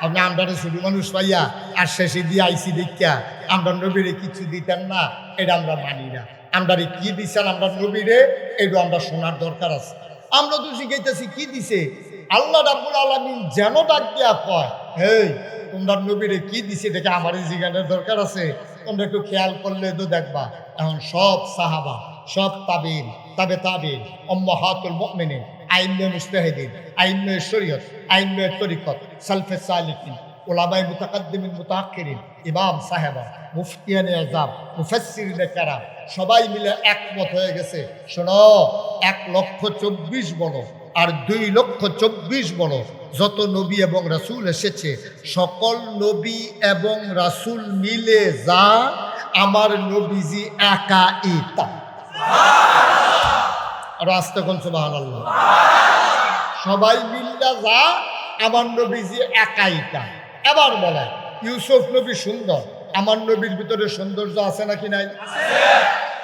আপনি আমরা ছোটো মানুষ পাইয়া আর শেষে দিয়ে আইসি দীক্ষা আমরা নবীরে কিছু দিতেন না, এটা আমরা মানি না। আমরা কি দিচ্ছেন আমরা নবীরে, এটা আমরা শোনার দরকার আছে। আমরা তো শিখাইতেছি কি দিছে আল্লাহ রাব্বুল আলামিন, যেন ডাক দিয়া কয়, হেই তোমরা নবীরে কি দিছে দেখে আমার জিজ্ঞানের দরকার আছে। তোমরা একটু খেয়াল করলে তো দেখবা এখন সব সাহাবা, সব তাবিন, তাবিন, উম্মাহাতুল মুমিনিন, আইম্মে মুজতাহিদিন, আইম্মে শরীয়ত, আইম্মে তরিকত, সালফে সালিকিন, উলামায়ে মুতাকাদ্দিমিন মুতাআখিরিন, ইমাম সাহেবা, মুফতিয়ানে আযম, মুফাসসিরিনে কেরাম সবাই মিলে একমত হয়ে গেছে। শোনো, 1,24,000 বলো আর 2,24,000 বলো, যত নবী এবং রাসূল এসেছে সকল নবী এবং রাসূল মিলে যা আমার নবীজি একাই তা। আর আস্তে কোন সুবহানাল্লাহ। সবাই মিল্লা যা আমার নবীজি একাই তা। এবার বলে ইউসুফ নবী সুন্দর, আমার নবীর ভিতরে সৌন্দর্য আছে নাকি নাই?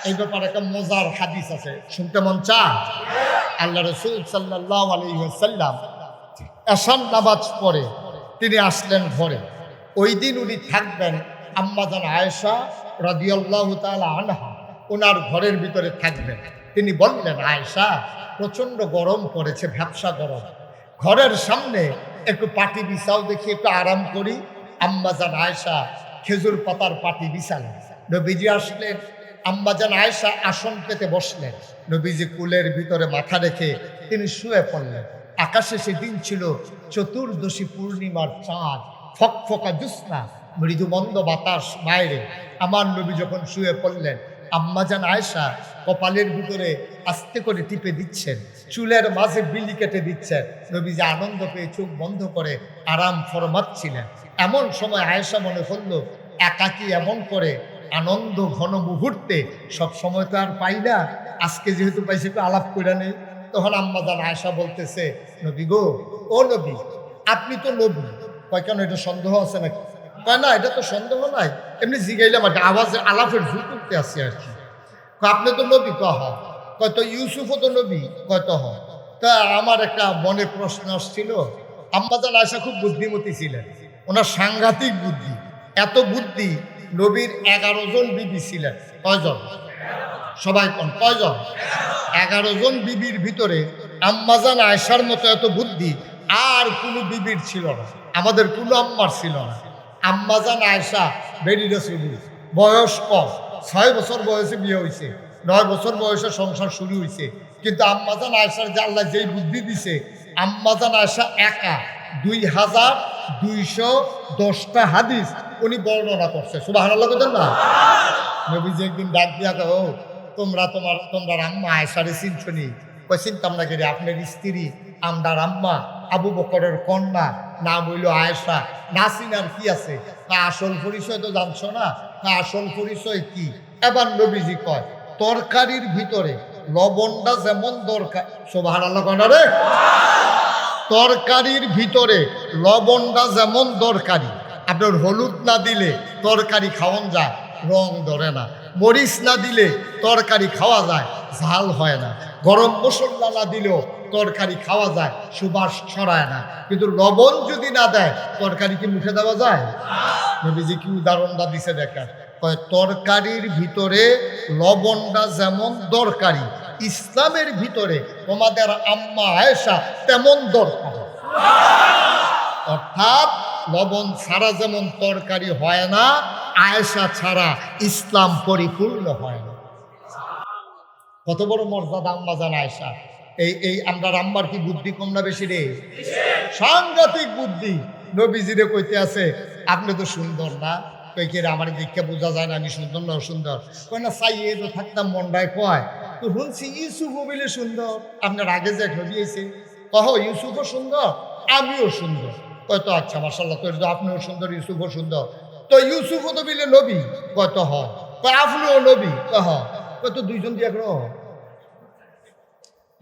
এই ব্যাপারে একটা মজার হাদিস আছে, শুনতে মন চায়? আল্লাহ রাসূল সাল্লাল্লাহু আলাইহি ওয়াসাল্লাম এশার নামাজ পড়ে তিনি আসলেন ঘরে। ওই দিন উনি থাকবেন আম্মাজান আয়েশা রাদিয়াল্লাহু তাআলা আনহা, ওনার ঘরের ভিতরে থাকবেন। তিনি বললেন, আয়েশা প্রচণ্ড গরম পড়েছে, ভ্যাপসা গরম, ঘরের সামনে একটু পাটি বিছাও, দেখি একটু আরাম করি। আম্মাজান আয়েশা খেজুর পাতার পাটি বিছালেন। নবীজি আসলেন, আম্মাজান আয়েশা আসন পেতে বসলেন। নবীজি কুলের ভিতরে মাথা রেখে তিনি শুয়ে পড়লেন। আকাশে সেদিন ছিল চতুর্দশী পূর্ণিমার চাঁদ, ফকফকা জ্যোৎস্না, মৃদু মন্দ বাতাস বাইরে। আমার নবী যখন শুয়ে পড়লেন, আম্মাজান আয়েশা কপালের ভিতরে আস্তে করে টিপে দিচ্ছেন, চুলের মাঝে বিলি কেটে দিচ্ছেন। নবীজি আনন্দ পেয়ে চোখ বন্ধ করে আরাম ফরমাচ্ছিলেন। এমন সময় আয়েশা মনে করলো একাকী এমন করে আনন্দ ঘন মুহূর্তে সব সময় তো আর পাই না। আজকে যেহেতু পাইছি একটু আলাপ করে নেই। তখন আম্মাজান আয়েশা বলতেছে, নবী গো, ও নবী, আপনি তো নবী। কয় কেন, এটা সন্দেহ আছে নাকি? কয় না, এটা তো সন্দেহ নাই, এমনি জিগাইলাম আর কি, আওয়াজে আলাপের ভুল করতে আসছি আর কি। আপনি তো নবী? কহ। কয় তো ইউসুফও তো নবী? কয় তো হ। তা আমার একটা মনে প্রশ্ন আসছিল, আম্মাজান আয়েশা খুব বুদ্ধিমতী ছিলেন, ওনার সাংঘাতিক বুদ্ধি। এত বুদ্ধি, নবীর 11 জন বিবি ছিলেন। কয়জন? সবাই কোন কয়জন? 11 জন বিবির ভিতরে আম্মাজান আয়েশার মতো এত বুদ্ধি আর কোনো বিবির ছিল না, আমাদের কোনো আম্মার ছিল না। আম্মাজান আয়েশা বেরি রসুলি, বয়স কম, 6 বছর বয়সে বিয়ে হয়েছে, 9 বছর বয়সে সংসার শুরু হয়েছে। কিন্তু আম্মাজান আয়েশার যে আল্লাহ যেই বুদ্ধি দিছে, আম্মাজান আয়েশা একা 2210টা হাদিস উনি বর্ণনা করছে। সুবহানাল্লাহ বলেন না? নবীজি একদিন ডাক দিয়া কো, তোমরা আম্মা আয়েশারে চিনছনি? কই চিনতাম না, কে আপনার স্ত্রী আমদার আম্মা আবু বকরের কন্যা, নাম হইল আয়েশা, না চিনার কি আছে? তা আসল পরিচয় তো জানছো না? তা আসল পরিচয় কি? এবার নবীজি কয়, তরকারির ভিতরে লবণটা যেমন দরকার, সুবহানাল্লাহ কনা রে, তরকারির ভিতরে লবণটা যেমন দরকারি, আপনার হলুদ না দিলে তরকারি খাওয়ান যায়, রং ধরে না। মরিচ না দিলে তরকারি খাওয়া যায়, ঝাল হয় না। গরম মশলা না দিলেও তরকারি খাওয়া যায়, সুবাস ছড়ায় না। কিন্তু লবণ যদি না দেয়, তরকারি কি মুখে দেওয়া যায়? নবীজি কি উদাহরণটা দিছে দেখেন, কয় তরকারির ভিতরে লবণটা যেমন দরকারি, ইসলামের ভিতরে তোমাদের আম্মা আয়েশা তেমন দরকার। অর্থাৎ লবণ ছাড়া যেমন তরকারি হয় না, আয়েশা ছাড়া ইসলাম পরিপূর্ণ হয় না। কত বড় মর্যাদা আম্মাজান আয়েশা। এই আমরা আম্মার কি বুদ্ধি কম না বেশি রে? সাংঘাতিক বুদ্ধি। নবীজিরে কইতে আছে, আপনি তো সুন্দর না। কই কে, আমার দীক্ষা বোঝা যায় না আমি সুন্দর না অসুন্দর? কই না, চাইয়ে তো থাকতাম মনটায় কয় তো শুনছি ইউসুফও বলে সুন্দর। আপনার আগে যে নবী হয়েছে, কহ ইউসুফও সুন্দর, আমিও সুন্দর। কয় তো আচ্ছা মাশাআল্লাহ, তো আপনিও সুন্দর, ইউসুফও সুন্দর, তো ইউসুফও তো বিলে নবী? কয় তো হ। কয় আপনিও নবী? কয় হ। কয় তো দুইজন দিয়ে এক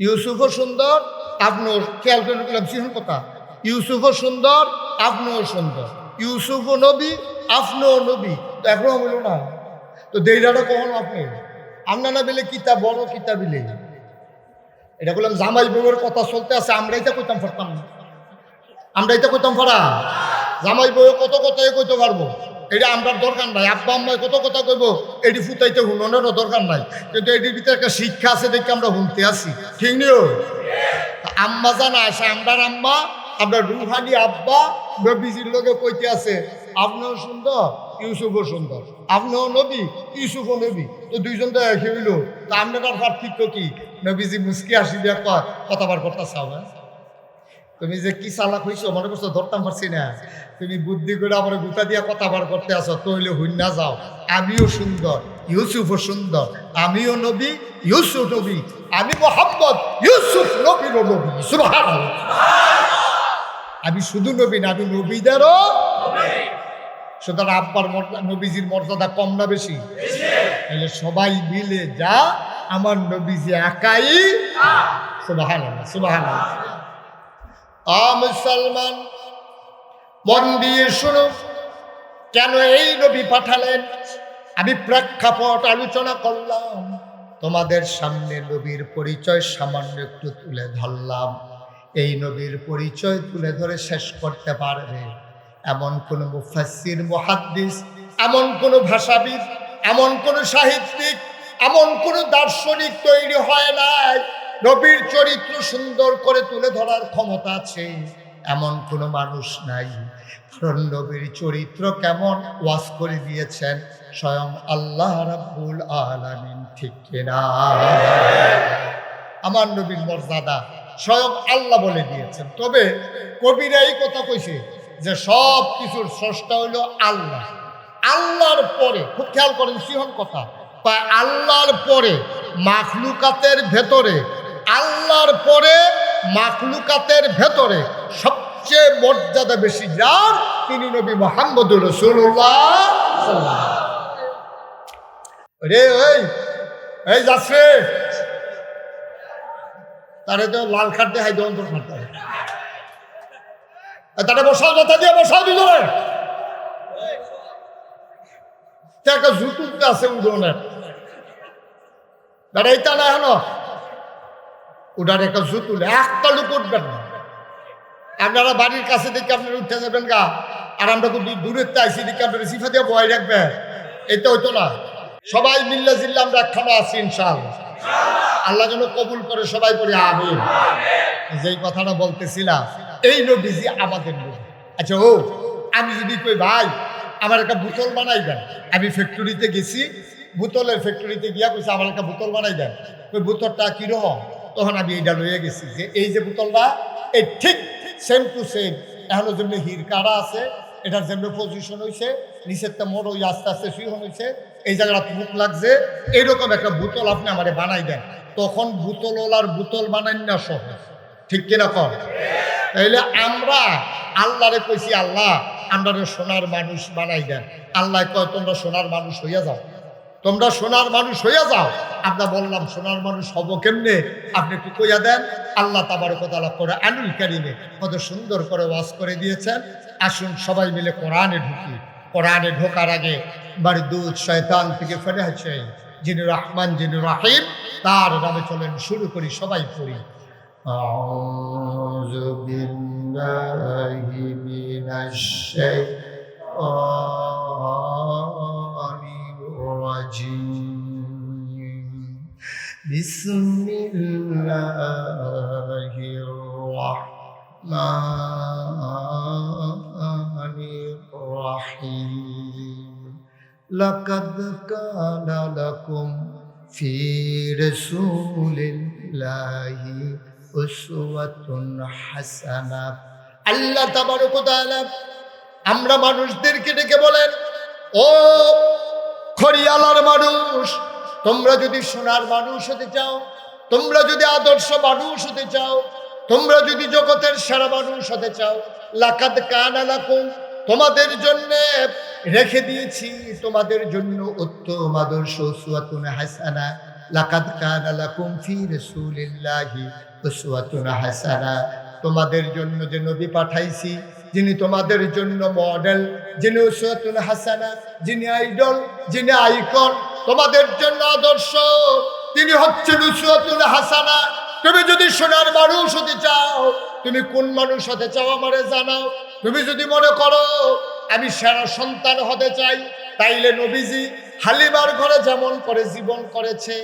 ইউসুফও সুন্দর, আপনিও, খেয়াল করে গেলাম সিহন কথা, ইউসুফও সুন্দর, আপনিও সুন্দর, ইউসুফও নবী, আপনিও নবী, তো এখনো বলল না। তো দেইরাটা কখনো আপনি আপনারা বেলে কিতাব বড় কিতাব বিলে, এটা বললাম জামাই বউয়ের কথা চলতে আছে, আমরা এটা কইতাম পারতাম না, আমরা এটা কইতাম পারা। জামাই বউয়ে কত কথা কইতে পারবো, এটা আমরা দরকার নাই। আব্বা আম্মায় কত কথা কইব, এটি ফুটাইতে হুননেরও দরকার নাই। কিন্তু এটির ভিতরে একটা শিক্ষা আছে দেখে আমরা শুনতে আসি, ঠিক নিও। আম্মা জানা আসে, আমরার আম্মা, আপনার রুহানি আব্বা নবীজির লোকে কইতে আছে, আপনিও সুন্দর, ইউসুফও সুন্দর, আপনিও নবী, ইউসুফও নবী, তো দুইজন তো একই হইল। তা আপনার পার্থক্য কি? নবীজি মুস্কি হাসি দিয়ে কয়, কথা বার করতে চাও না? তুমি যে কি চালাক হইছো মনে করছো, ধরতাম পারছি না। তুমি বুদ্ধি করে আমার গুতা দিয়া কথা বার করতে আসো, তইলে হইন না যাও। আমিও সুন্দর, ইউসুফও সুন্দর, আমিও নবী, ইউসুফ নবী, আমি মুহাম্মদ, ইউসুফ নবীর নবী। সুবহানাল্লাহ। আমি শুধু নবী না, আমি নবীদেরও। সুতরাং আব্বার নবীজির মর্যাদা কম না বেশি? তাহলে সবাই মিলে যা, আমার নবীজি একাই। সুবহানাল্লাহ, সুবহানাল্লাহ। মুসলমান মন দিয়ে শুনো, কেন এই নবী পাঠালেন? আমি প্রেক্ষাপট আলোচনা করলাম, তোমাদের সামনে নবীর পরিচয় সামান্য একটু তুলে ধরলাম। এই নবীর পরিচয় তুলে ধরে শেষ করতে পারবে এমন কোন মুফাসসির, মুহাদ্দিস, এমন কোন ভাষাবিদ, এমন কোন সাহিত্যিক, এমন কোন দার্শনিক তৈরি হয় নাই নবীর চরিত্র সুন্দর করে তুলে ধরার ক্ষমতা আছে, এমন কোনো মানুষ নাই। কারণ নবীর চরিত্র কেমন ওয়াজ করে দিয়েছেন স্বয়ং আল্লাহ রাব্বুল আলামিন, ঠিক কিনা? আমার নবীর মর্যাদা স্বয়ং আল্লাহ বলে দিয়েছেন। তবে কবিরা এই কথা কইছে যে সব কিছুর স্রষ্টা হইল আল্লাহ। আল্লাহর পরে, খুব খেয়াল করেন সিহন কথা, আল্লাহর পরে মাখলুকাতের ভেতরে, আল্লাহর পরে মাখলুকাতের ভেতরে সবচেয়ে মর্যাদা বেশি যার, তিনি নবী মুহাম্মদুর রাসূলুল্লাহ। রে ওই এই যাচ্ছে তারে তো লাল খাট দিয়ে হাই দেওয়ান তোর খাটতে তারে বসাও, যথা দিয়ে বসাও দুজনে। একটা জুতুর আছে উঠোনের দাঁড়া, এইটা না এখনো উঠার একটা জুতুল একটা লোক উঠবেন না। আপনারা বাড়ির কাছে দেখে আপনারা উঠতে যাবেন গা, আর আমরা খুব দূরের আইসি দেখে আপনারা সিফা দিয়ে বয় রাখবেন, এটা হইতো না। সবাই মিল্লা জিল্লা আমরা একখানে আছি ইনশাআল্লাহ। আল্লাহ যেন কবুল করে, সবাই করে আমিন। যেই কথাটা বলতেছিলাম, এই নবীজি আমাদের নবী। আচ্ছা ও আমি যদি কই ভাই আমার একটা বোতল বানাই দেন, আমি ফ্যাক্টরিতে গেছি, বোতলের ফ্যাক্টরিতে গিয়া কইছে আমার একটা বোতল বানাই দেন, ওই বোতলটা কিরকম, তখন আমি এইটা লইয়া গেছি যে এই যে বোতলটা এই ঠিক সেম টু সেম, এখনো যেমনি হির কারা আছে, এটার যেমনি পজিশন হয়েছে, নিচের তা মোড় ওই আস্তে আস্তে সুইহন হয়েছে, এই জায়গাটা মুখ লাগছে, এইরকম একটা বোতল আপনি আমারে বানাই দেন। তখন বোতলওয়ালার বোতল বানাই না সহজ, ঠিক কিনা কর? তাইলে আমরা আল্লাহরে কইছি আল্লাহ আমরা সোনার মানুষ বানাই দেন। আল্লাহ কয় তোমরা সোনার মানুষ হইয়া যাও, তোমরা সোনার মানুষ হইয়া যাও। আমরা বললাম সোনার মানুষ হব কেমনে, আপনি একটু কইয়া দেন। আল্লাহ তাবারক ওয়া তাআলা কোরআনুল কারীমে কত সুন্দর করে ওয়াজ করে দিয়েছেন। আসুন সবাই মিলে কোরআনে ঢুকি। কোরআনে ঢোকার আগে মারদুদ শয়তান থেকে ফেরে আছে যিনি রহমান যিনি রহিম, তার নামে চলেন শুরু করি, সবাই পড়ি। আউযু বিল্লাহি মিনাশ শাইতানির রাজিম। বিসমিল্লাহির রাহমানির রাহিম। লাকাদ কানা লাকুম ফি রাসূলিল্লাহি উসওয়াতুন হাসানাহ। আল্লাহ তাবারক ওয়া তাআলা আমরা মানুষদেরকে ডেকে বলেন, ও খড়িয়ালার মানুষ, তোমরা যদি সোনার মানুষ হতে চাও, তোমরা যদি আদর্শ মানুষ হতে চাও, তোমরা যদি জগতের সেরা মানুষ হতে চাও, লাকাদ কানা লাকুম তোমাদের জন্য রেখে দিয়েছি, তোমাদের জন্য উত্তম আদর্শ উসওয়াতুন হাসানাহ। লাকাদ কানা লাকুম ফি রাসূলিল্লাহি উসওয়াতুন হাসানাহ। তোমাদের জন্য যে নবী পাঠাইছি, যিনি তোমাদের জন্য মডেল, যিনি উসওয়াতুন হাসানাহ, যিনি আইডল, যিনি আইকন, তোমাদের জন্য আদর্শ, তিনি হচ্ছেন উসওয়াতুন হাসানাহ। তুমি যদি সোনার মানুষ হতে চাও, তুমি কোন মানুষ হতে চাও আমারে জানাও। তুমি যদি মনে করো আমি সেরা সন্তান হতে চাই, তাইলে নবীজি হালিমার ঘরে যেমন করে জীবন করেছে,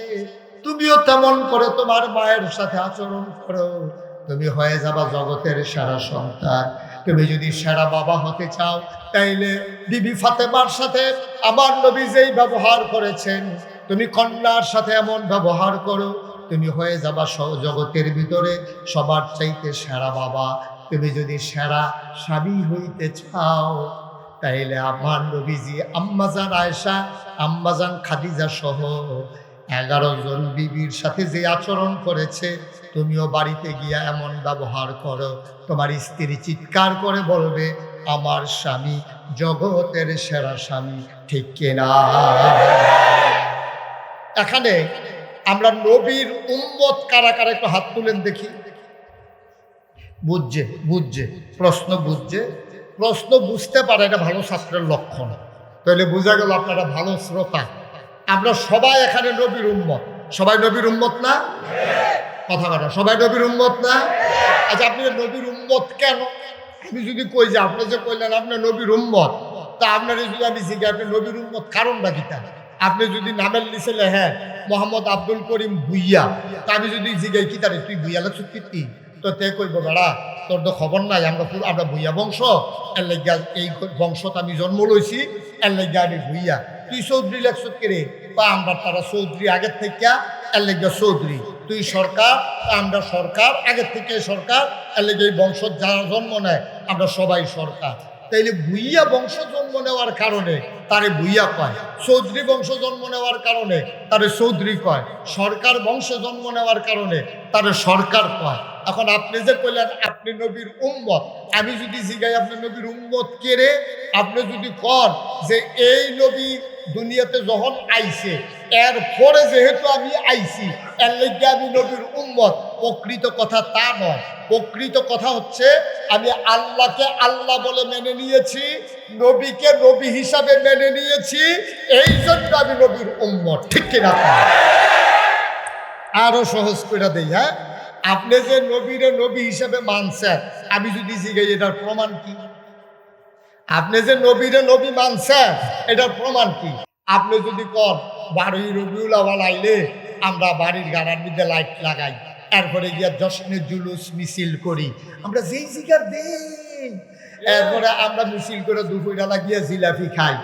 তুমিও তেমন করে তোমার মায়ের সাথে আচরণ করো, তুমি হয়ে যাবা জগতের সেরা সন্তান। তুমি যদি সেরা বাবা হতে চাও, তাইলে বিবি ফাতেমার সাথে আমার নবী যেই ব্যবহার করেছেন, তুমি কন্যার সাথে এমন ব্যবহার করো, তুমি হয়ে যাবা জগতের ভিতরে সবার চাইতে সেরা বাবা। তুমি যদি সেরা স্বামী হইতে চাও, তাইলে আমার নবীজি আম্মাজান আয়েশা, আম্মাজান খাদিজা সহ 11 জন বিবির সাথে যে আচরণ করেছে, তুমিও বাড়িতে গিয়া এমন ব্যবহার করো, তোমার স্ত্রী চিৎকার করে বলবে আমার স্বামী জগতের সেরা স্বামী, ঠিক কিনা? এখানে আমরা নবীর উম্মত কারা কারা একটু হাত তুলেন দেখি। বুঝছে প্রশ্ন বুঝছে, প্রশ্ন বুঝতে পারে, এটা ভালো ছাত্রের লক্ষণ। তাহলে বোঝা গেল আপনারা ভালো শ্রোতা। আমরা সবাই এখানে নবীর উম্মত। সবাই নবীর উম্মত না? কথা বলা, সবাই নবীর উম্মত না? আচ্ছা আপনি নবীর উম্মত কেন? আমি যদি কই যে আপনি যে কইলেন আপনার নবীর উম্মত, তা আপনার যদি আমি জিজ্ঞাসা আপনি নবীর উম্মত কারণটা কি? আপনি যদি নামের লিখে লেখেন মোহাম্মদ আব্দুল করিম ভুইয়া, তা আমি যদি জিজ্ঞাই কি তারে তুই ভুইয়া লেখছ কি, তো তে কইব বেড়া তোর তো খবর নাই, আমরা ভুইয়া বংশ, এর লাগিয়া এই বংশত আমি জন্ম লইছি, এর লাগিয়া আমি ভুইয়া। তুই চৌধুরী লেখছ কে? বা আমরা তারা চৌধুরী আগের থেকে, এর লাগিয়া চৌধুরী। তুই সরকার, আমরা সরকার আগের থেকে সরকার, এর লাগে এই বংশ যারা জন্ম নেয় আমরা সবাই সরকার। তাইলে ভুইয়া বংশ জন্ম নেওয়ার কারণে তারে ভুইয়া কয়, চৌধুরী বংশ জন্ম নেওয়ার কারণে তারে চৌধুরী কয়, সরকার বংশ জন্ম নেওয়ার কারণে তারে সরকার কয়। এখন আপনি যে কইলেন আপনি নবীর উম্মত, আমি যদি জিগাই আপনি নবীর উম্মত কেড়ে, আপনি যদি কর যে এই নবী দুনিয়াতে যখন আইছে এরপরে যেহেতু আমি আইছি এর লেগে আমি নবীর উম্মত, প্রকৃত কথা তা নয়। প্রকৃত কথা হচ্ছে আমি আল্লাহকে আল্লাহ বলে মেনে নিয়েছি, নবীকে নবী হিসাবে মেনে নিয়েছি, এই জন্য আমি নবীর উম্মত। ঠিক কিনা? আরো সহজ করে দেই। হ্যাঁ, আপনি যে নবীরে নবী হিসাবে মানছেন, আমি যদি জিগাই এটার প্রমাণ কি? আপনি যে নবীরে নবী মানছেন এটার প্রমাণ কি? আপনি যদি কর 12ই রবিউল আউয়াল আইলে আমরা বাড়ির গাড়ার মধ্যে লাইট লাগাই, এরপরে গিয়া জশ্নে জুলুস মিছিল করি, আমরা যেই জিগার দেই, এরপরে আমরা মিছিল করে দুপুরবেলা গিয়ে জিলাপি খাই,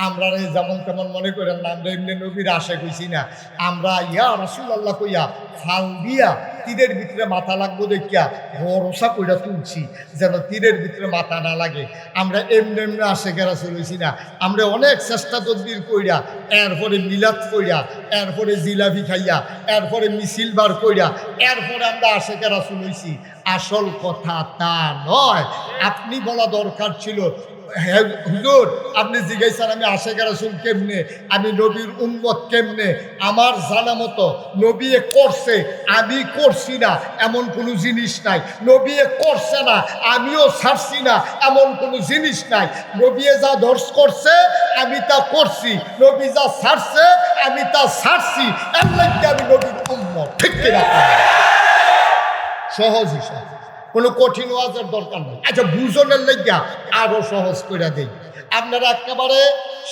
আমরা যেমন তেমন মনে করেন না আমরা এমনি নবীর আশা কইছি না, আমরা ইয়া রাসূলুল্লাহ কইয়া ফাল দিয়া তীরের ভিতরে মাথা লাগবো দেখিয়া ভরসা কইরা তুলছি যেন তীরের ভিতরে মাথা না লাগে। আমরা এমনি এমনি আশেকে রাসূল হইছি না, আমরা অনেক চেষ্টা তদবির কইরা, এরপরে মিলাদ কইরা, এরপরে জিলাপি খাইয়া, এরপরে মিছিল বার কইরা, এরপরে আমরা আশেকে রাসূল হইছি। আসল কথা তা নয়। আপনি বলা দরকার ছিল, হ্যাঁ হুজুর আপনি জিজ্ঞাসা আমি আশেক রাসূল কেমনে, আমি নবীর উম্মত কেমনে, আমার জানা মতো নবী করছে আমি করছি না এমন কোনো জিনিস নাই, নবী করছে না আমিও ছাড়ছি না এমন কোনো জিনিস নাই, নবী যা ধর্ষ করছে আমি তা করছি, নবী যা ছাড়ছে আমি তা ছাড়ছি, এর লাগি আমি নবীর উম্মত। ঠিক কিনা? সহজ হিসাব, কোনো কঠিন ওয়াজের দরকার নেই। আচ্ছা বুঝনের লেগা আরো সহজ করে দেই। আপনারা একেবারে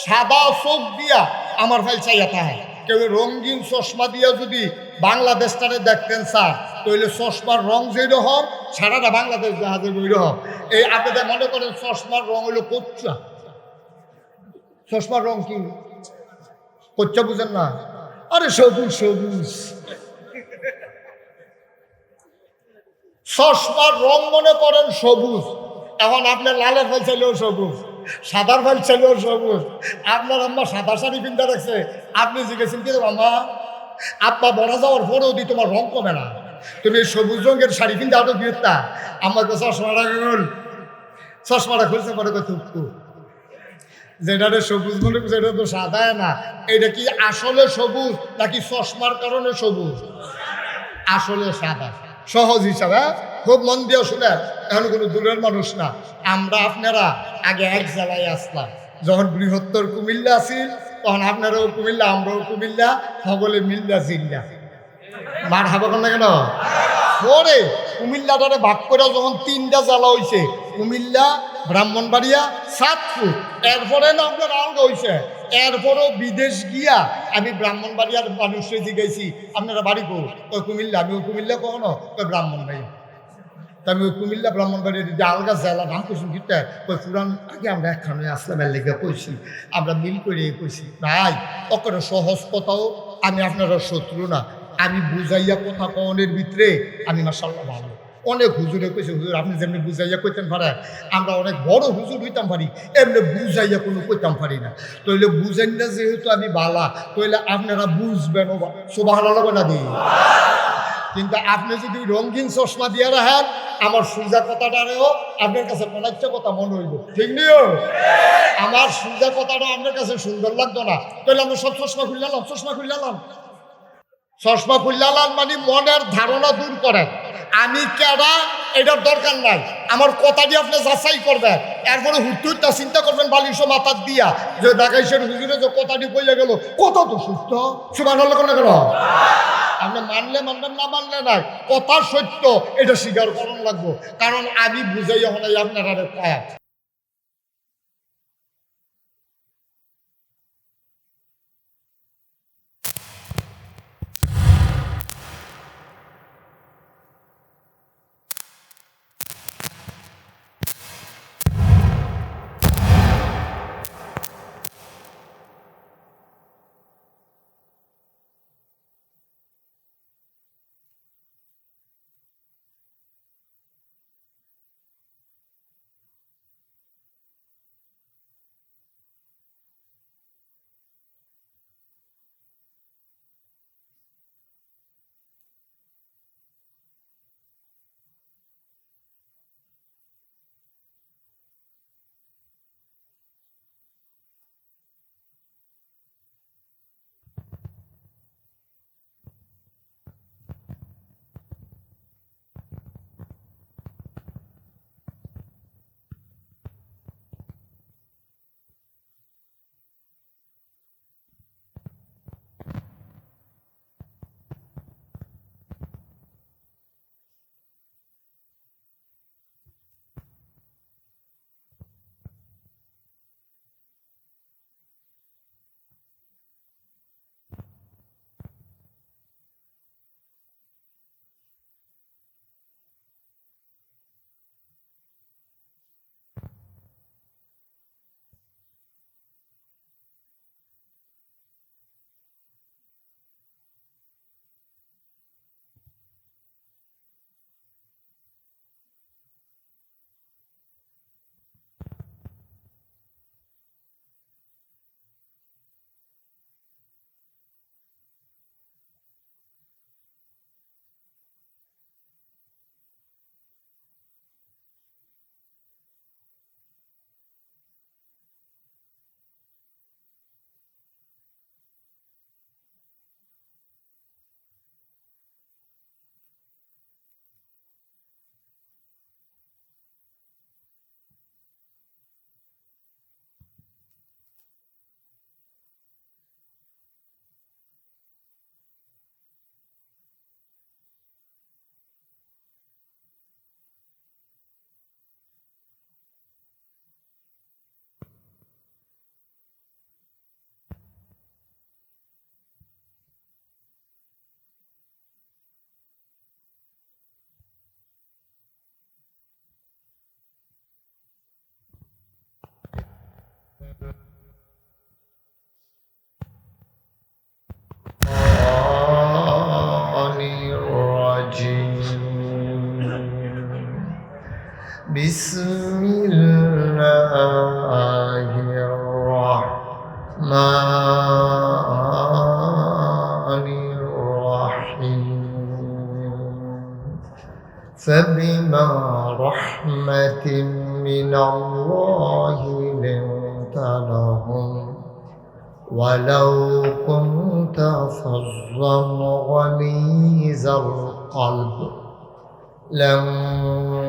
সাদা চোখ দিয়া আমার ভাই চাইয়া তাহাই, কেউ রঙিন চশমা দিয়া যদি বাংলাদেশটারে দেখতেন স্যার, তাহলে চশমার রং যেরকম সারাটা বাংলাদেশ জাহাজের ওইরকম। এই আপনাদের মনে করেন চশমার রং হইল কোচ্চা, চশমার রং কি কোচ্চা বুঝেন না? আরে সবুজ সবুজ। চশমার রং মনে করেন সবুজ, এখন আপনার লালের ফাইল চাইলেও সবুজ, সাদার ফাইল চাইলেও সবুজ। আপনার আম্মা সাদা শাড়ি পিন্ধা রাখছে, আপনি জিজ্ঞেসেন কি আম্মা আব্বা বড় যাওয়ার পরেও দি তোমার রং কমে না, তুমি সবুজ রঙের শাড়ি পিন্ধা আরো বিরতা। আমার তো চশমাটা খুল, চশমাটা খুলছে পরে থুকু, যেটারে সবুজ মনে করছে এটা তো সাদা না, এটা কি আসলে সবুজ নাকি চশমার কারণে সবুজ? আসলে সাদা। সহজ হিসাবে খুব মন দিয়ে শুনে, এখন কোনো দূরের মানুষ না, আমরা আপনারা আগে এক জেলায় আসলাম, যখন বৃহত্তর কুমিল্লা আসিল তখন আপনারাও কুমিল্লা আমরাও কুমিল্লা, সকলে মিল্লা জিল্লা। মার হাবা কর না কেন? পরে কুমিল্লাটারে ভাগ করে যখন 3টা জেলা হয়েছে, কুমিল্লা, ব্রাহ্মণবাড়িয়া, চাঁদপুর, এরপরে না আপনার আলাদা হয়েছে, এরপরও বিদেশ গিয়া আমি ব্রাহ্মণবাড়িয়ার মানুষকে জিজ্ঞাসি আপনারা বাড়ি কো, ওই কুমিল্লা, আমি ওই কুমিল্লা কখনো ওই ব্রাহ্মণবাড়িয়া, তা আমি ওই কুমিল্লা ব্রাহ্মণবাড়িয়া যদি আলগা জেলা নাম কইছি গীতা ওই পুরান আগে আমরা একখানে আসলামের লেগে কইছি, আমরা মিল করে কইছি ভাই ওকে সহজ কথাও, আমি আপনারা শত্রু না, আমি বুঝাইয়া কথা কনের ভিতরে আমি মাশাআল্লাহ ভালো। অনেক হুজুরে কইছে হুজুর আপনি যেমনি বুঝাইয়া কইতেন পারেন, আমরা অনেক বড় হুজুর হইতাম পারি, এমনি বুঝাইয়া কোনো কইতাম পারি না। তইলে বুঝেন না যেহেতু আমি বালা, তইলে আপনারা বুঝবেন সুবহানাল্লাহ না দিই। কিন্তু আপনি যদি রঙিন চশমা দিয়ে রাখেন, আমার সুজা কথাটারেও আপনার কাছে মনাচ্ছা কথা মনে হইব, ঠিক নিও? আমার সুজা কথাটা আপনার কাছে সুন্দর লাগতো না, তাহলে আমরা সব চশমা খুললাম, চশমা খুললাম, চশমা খুললাম মানে মনের ধারণা দূর করেন আমি কেডা এটার দরকার নাই, আমার কথা দিয়ে আপনি যাচাই করবেন, এরপরে হুট্টুরটা চিন্তা করবেন বালিশও মাথার দিয়া যে ঢাকাইশের হুজুরে যে কথাটি কইয়া গেল কত তো সুস্থ, সুবহানাল্লাহ কেন কেন? আপনি মানলে মানবেন, না মানলে নাই, কথা সত্য এটা স্বীকার করণ লাগবো, কারণ আমি বুঝাইয়া হলাই আপনারা পায়া। بسم الله الرحمن الرحيم فبما رحمة من الله لنت لهم ولو كنت فظا غليظ القلب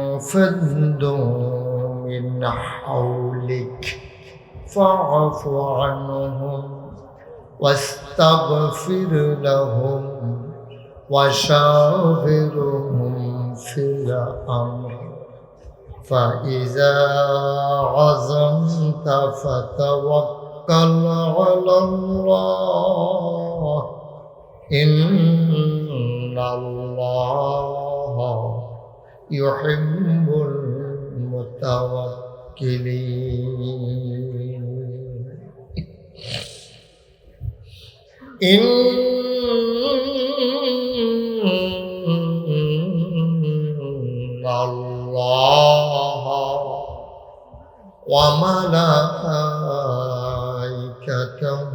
لانفضوا من حولك فاعف عنهم واستغفر لهم وشاورهم في الأمر فإذا عزمت فتوكل على الله إن الله يحب المتوكلين إن الله وملائكته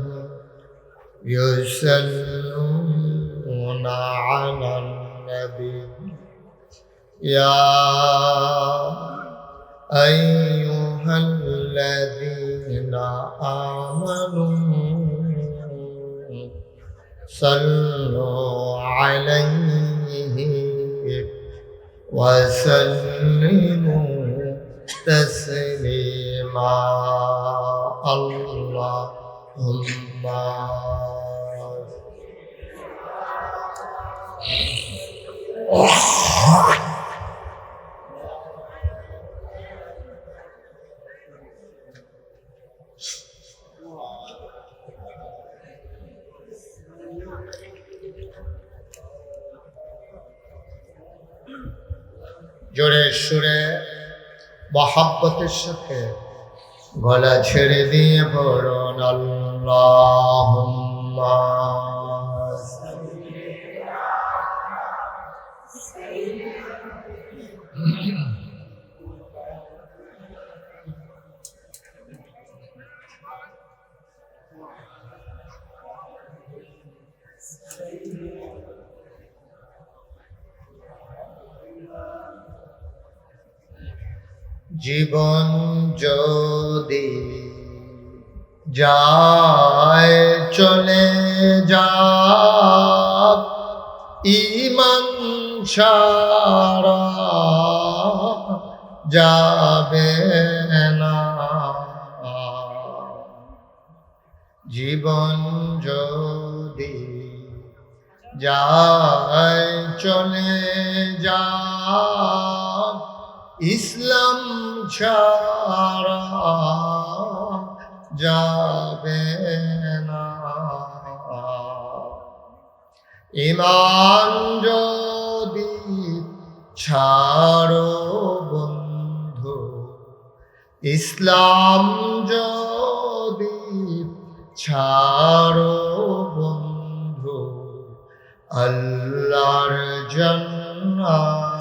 يصلون على النبي يا أيها الذين آمنوا صلوا عليه وسلموا تسليما اللهم জোরে সুরে মহাব্বতের সাথে গলা ছেড়ে দিয়ে পড়ুন আল্লাহুম্মা জীবন যদি যায় চলে যাক ঈমান ছাড়া যাবে না জীবন যদি যায় চলে যাক ইসলাম ছাড়া যাবে না ঈমান যদি ছাড়ো বন্ধু ইসলাম যদি ছাড়ো বন্ধু আল্লাহর জান্নাত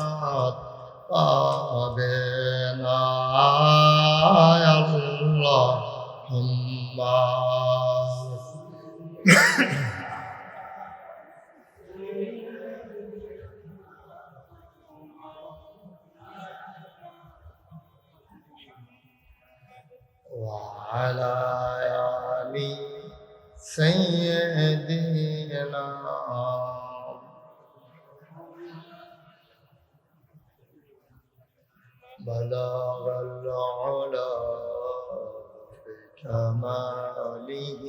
পাবে না আল্লাহুম্মা وعلى آل سيدنا بلغ العلا بكماله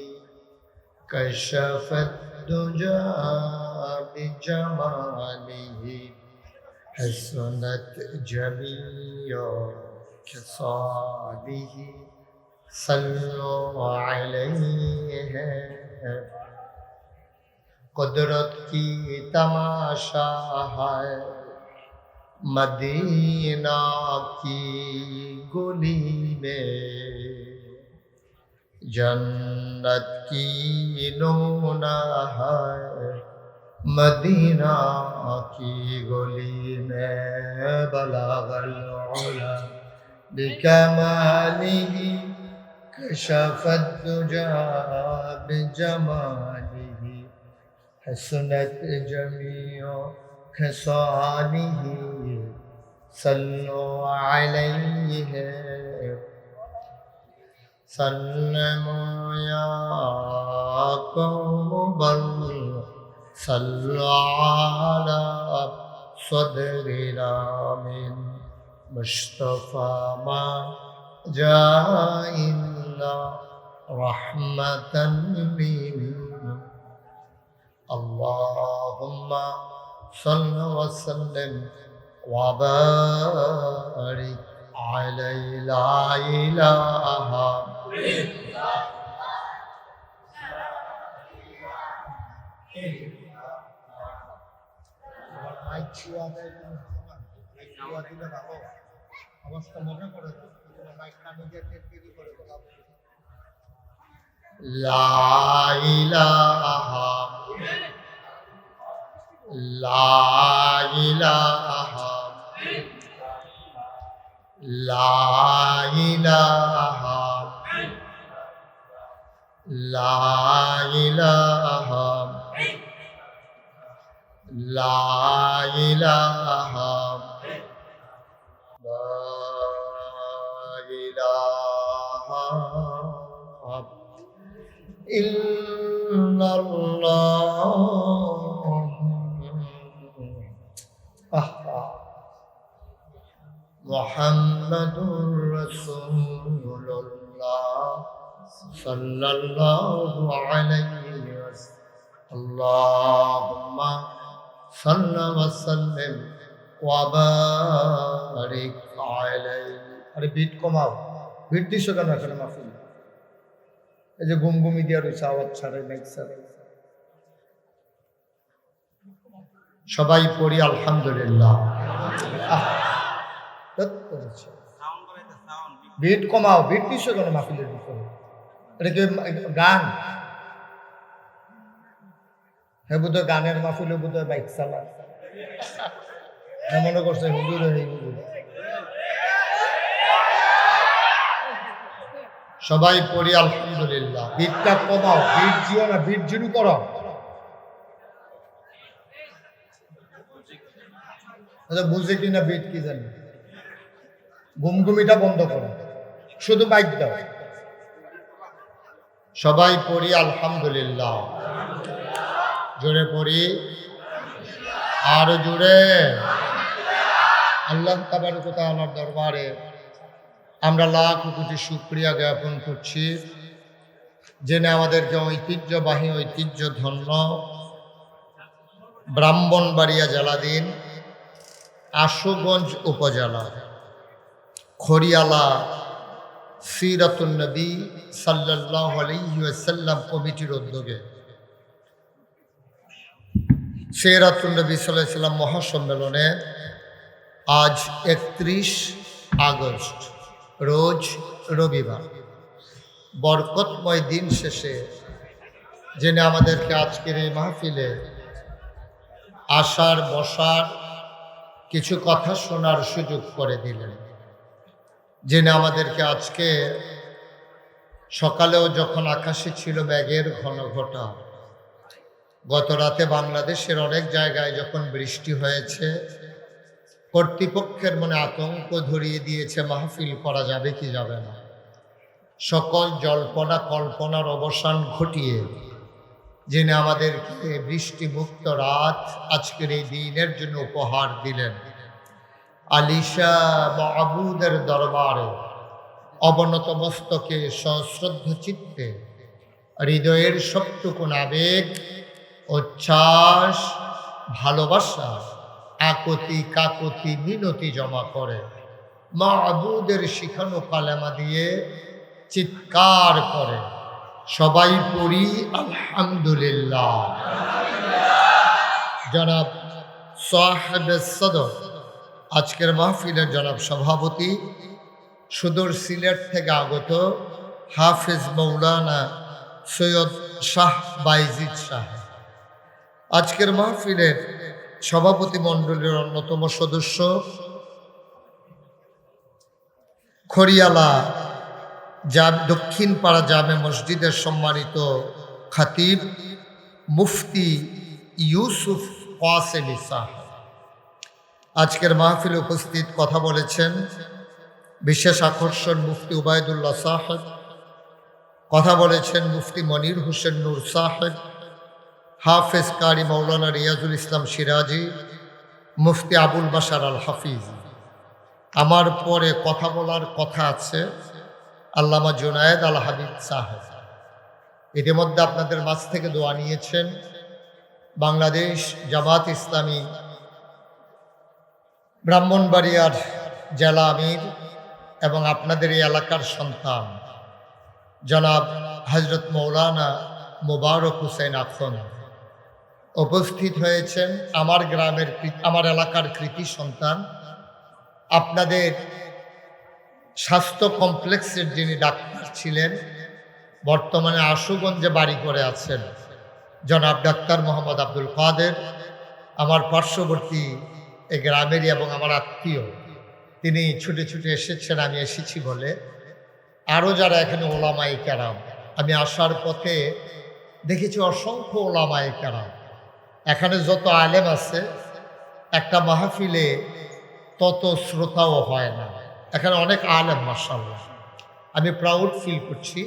كشف الدجى بجماله حسنت جميع خصاله صلوا عليه قدرت کی تماشا ہے مدینہ کی گلی میں جنت کی نمونہ ہے مدینہ کی گلی میں بلغ العلا بكماله كشف الدجى بجماله حسنت جميع خصاله صلوا عليه سلموا يا قوم بل صلوا على صدر الامين مصطفى ما جاء إلا رحمة للعالمين اللهم صل وسلم وبارك عليه لا إله অবস্থা মনে করে লা ইলাহা লা ইলাহা লা ইলাহা লা ইলাহা লা ইলাহা মুহাম্মাদুর রাসূলুল্লাহ সাল্লাল্লাহু আলাইহি ওয়াসাল্লাম আল্লাহুম্মা সাল্লি ওয়া সাল্লিম ওয়া বারিক আলাইহি। আরে বিট কমাও, বিট দিছো কেন এখানে মাহফিল? এই যে গুমগুমি দিয়া রয়েছে, আওয়াজ ছাড়ে মাইক ছাড়ে। সবাই পড়ি আলহামদুলিল্লাহ। বিট কমাও, বিট দিছো কেন মাহফিলের ভিতরে? এটা কি গান? হ্যাঁ বোধহয় গানের মাহফিলে বোধহয় বাইক চালায়, মনে করছে হুজুর এই হুজুর। সবাই পড়ি আলহামদুলিল্লাহ। বিটটা কমাও, বিট জিও না, বিট জিরু করো। বুঝে কিনা বিট কি জানি, ঘুমঘুমিটা বন্ধ করো, শুধু বাইক দাও। সবাই পড়ি আলহামদুলিল্লাহ। জোরে পড়ি, আরো জোরে। আল্লাহ তাবারক ওয়া তাআলার দরবারে আমরা লাখ কোটি শুকরিয়া জ্ঞাপন করছি, জেনে আমাদেরকে ঐতিহ্যবাহী ঐতিহ্য ধন্য ব্রাহ্মণবাড়িয়া জেলাধীন আশুগঞ্জ উপজেলা খড়িয়ালা সিরাতুন নবী সাল্লাল্লাহু আলাইহি ওয়াসাল্লাম কমিটির উদ্যোগে সিরাতুন নবী সাল্লাল্লাহু আলাইহি ওয়াসাল্লাম মহাসম্মেলনে আজ 31 আগস্ট রোজ রবিবার বরকতময় দিন শেষে জেনে আমাদেরকে আজকের এই মাহফিলে আসার বসার কিছু কথা শোনার সুযোগ করে দিলেন। জেনে আমাদেরকে আজকে সকালেও যখন আকাশে ছিল মেঘের ঘন ঘটা, গত রাতে বাংলাদেশের অনেক জায়গায় যখন বৃষ্টি হয়েছে, কর্তৃপক্ষের মনে আতঙ্ক ধরিয়ে দিয়েছে মাহফিল করা যাবে কি যাবে না। সকল জল্পনা কল্পনার অবসান ঘটিয়ে যিনি আমাদেরকে বৃষ্টিমুক্ত রাত আজকের এই দিনের জন্য উপহার দিলেন, আলিশা মাবুদের দরবারে অবনত মস্তকে সশ্রদ্ধ চিত্তে হৃদয়ের সবটুকু আবেগ, উচ্ছ্বাস, ভালোবাসা, আকতি কাকতি মিনতি জমা করে মাবুদের শিখানো কালেমা দিয়ে চিৎকার করে সবাই পড়ি আলহামদুলিল্লাহ। জনাব সাহেবে সদর আজকের মাহফিলের জনাব সভাপতি, সুদূর সিলেট থেকে আগত হাফেজ মৌলানা সৈয়দ শাহ বাইজিদ সাহেব, আজকের মাহফিলের সভাপতি মণ্ডলীর অন্যতম সদস্য খড়িয়ালা দক্ষিণ পাড়া জামে মসজিদের সম্মানিত খতিব মুফতি ইউসুফ কাসেমি সাহেব আজকের মাহফিলে উপস্থিত কথা বলেছেন। বিশেষ আকর্ষণ মুফতি উবায়দুল্লাহ সাহেব, কথা বলেছেন মুফতি মনির হোসেন নূর সাহেব, হাফেজ কারি মৌলানা রিয়াজুল ইসলাম সিরাজি, মুফতি আবুল বাশার আল হাফিজ। আমার পরে কথা বলার কথা আছে আল্লামা জুনায়েদ আল হাবিব সাহেব। ইতিমধ্যে আপনাদের মাঝ থেকে দোয়া নিয়েছেন বাংলাদেশ জামাত ইসলামী ব্রাহ্মণবাড়িয়ার জেলা আমির এবং আপনাদের এই এলাকার সন্তান জনাব হজরত মৌলানা মোবারক হুসেন আখন উপস্থিত হয়েছেন। আমার গ্রামের, আমার এলাকার কৃতি সন্তান, আপনাদের স্বাস্থ্য কমপ্লেক্সের যিনি ডাক্তার ছিলেন, বর্তমানে আশুগঞ্জে বাড়ি করে আছেন, জনাব ডাক্তার মোহাম্মদ আব্দুল কাদের, আমার পার্শ্ববর্তী এই গ্রামেরই এবং আমার আত্মীয়। তিনি ছুটে ছুটে এসেছেন, আমি এসেছি বলে। আরও যারা এখানে ওলামায়ে কেরাম, আমি আসার পথে দেখেছি অসংখ্য ওলামায়ে কেরাম। এখানে যত আলেম আছে একটা মাহফিলে তত শ্রোতাও হয় না। এখানে অনেক আলেম মাশাআল্লাহ। আমি প্রাউড ফিল করছি,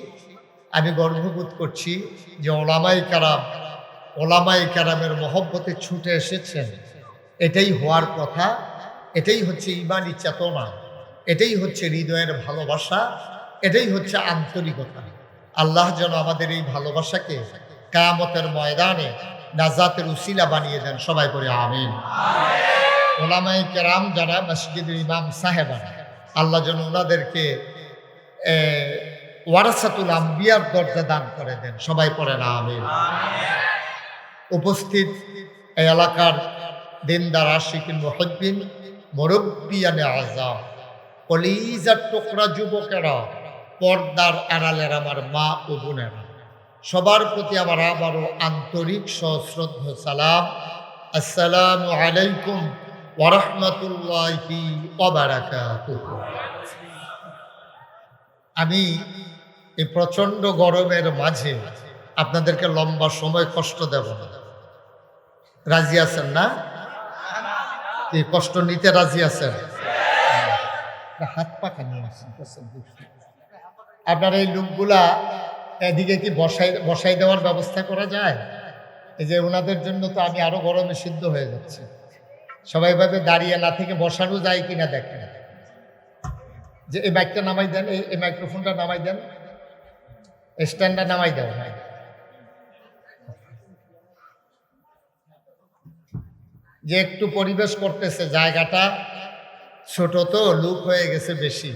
আমি গর্ববোধ করছি যে ওলামায়ে কেরামের মহব্বতে ছুটে এসেছেন। এটাই হওয়ার কথা, এটাই হচ্ছে ইমানি চেতনা, এটাই হচ্ছে হৃদয়ের ভালোবাসা, এটাই হচ্ছে আন্তরিকতা। আল্লাহ যেন আমাদের এই ভালোবাসাকে কিয়ামতের ময়দানে নাজাতের উসিলা বানিয়ে দেন। সবাই করে আমিন। ওলামায়ে কেরাম যারা মসজিদের ইমাম সাহেবান, আল্লাহ যেন ওনাদেরকে ওয়ারাসাতুল আম্বিয়ার দরজা দান করে দেন। সবাই পড়েন আমিন। উপস্থিত এই এলাকার দিনদার আশিকিন মুহিব্বিন মুরব্বিয়ানে আযাম, কলিজার টুকরা যুবকেরা, পর্দার আড়ালের আমার মা ও বোনেরা, সবার প্রতি আমার আবারও আন্তরিক সশ্রদ্ধ সালাম। আসসালামু আলাইকুম ওয়া রাহমাতুল্লাহি ওয়া বারাকাতুহু। আমি এই প্রচণ্ড গরমের মাঝে আপনাদেরকে লম্বা সময় কষ্ট দেব না। রাজি আছেন না? এই কষ্ট নিতে রাজি আছেন? হাত পাখা নিয়ে আসেন। আপনার এই লোকগুলা এদিকে কি বসাই দেওয়ার ব্যবস্থা করা যায়? এই যে ওনাদের জন্য তো আমি আরো গরমে সিদ্ধ হয়ে যাচ্ছি। সবাই ভাবে দাঁড়িয়ে না থেকে বসানো যায় কিনা দেখেন। যে এই মাইকটা নামাই দেন, এই মাইক্রোফোনটা নামাই দেন, স্ট্যান্ডটা নামাই দেন। যে একটু পরিবেশ করতেছে, জায়গাটা ছোট তো লুক হয়ে গেছে বেশি।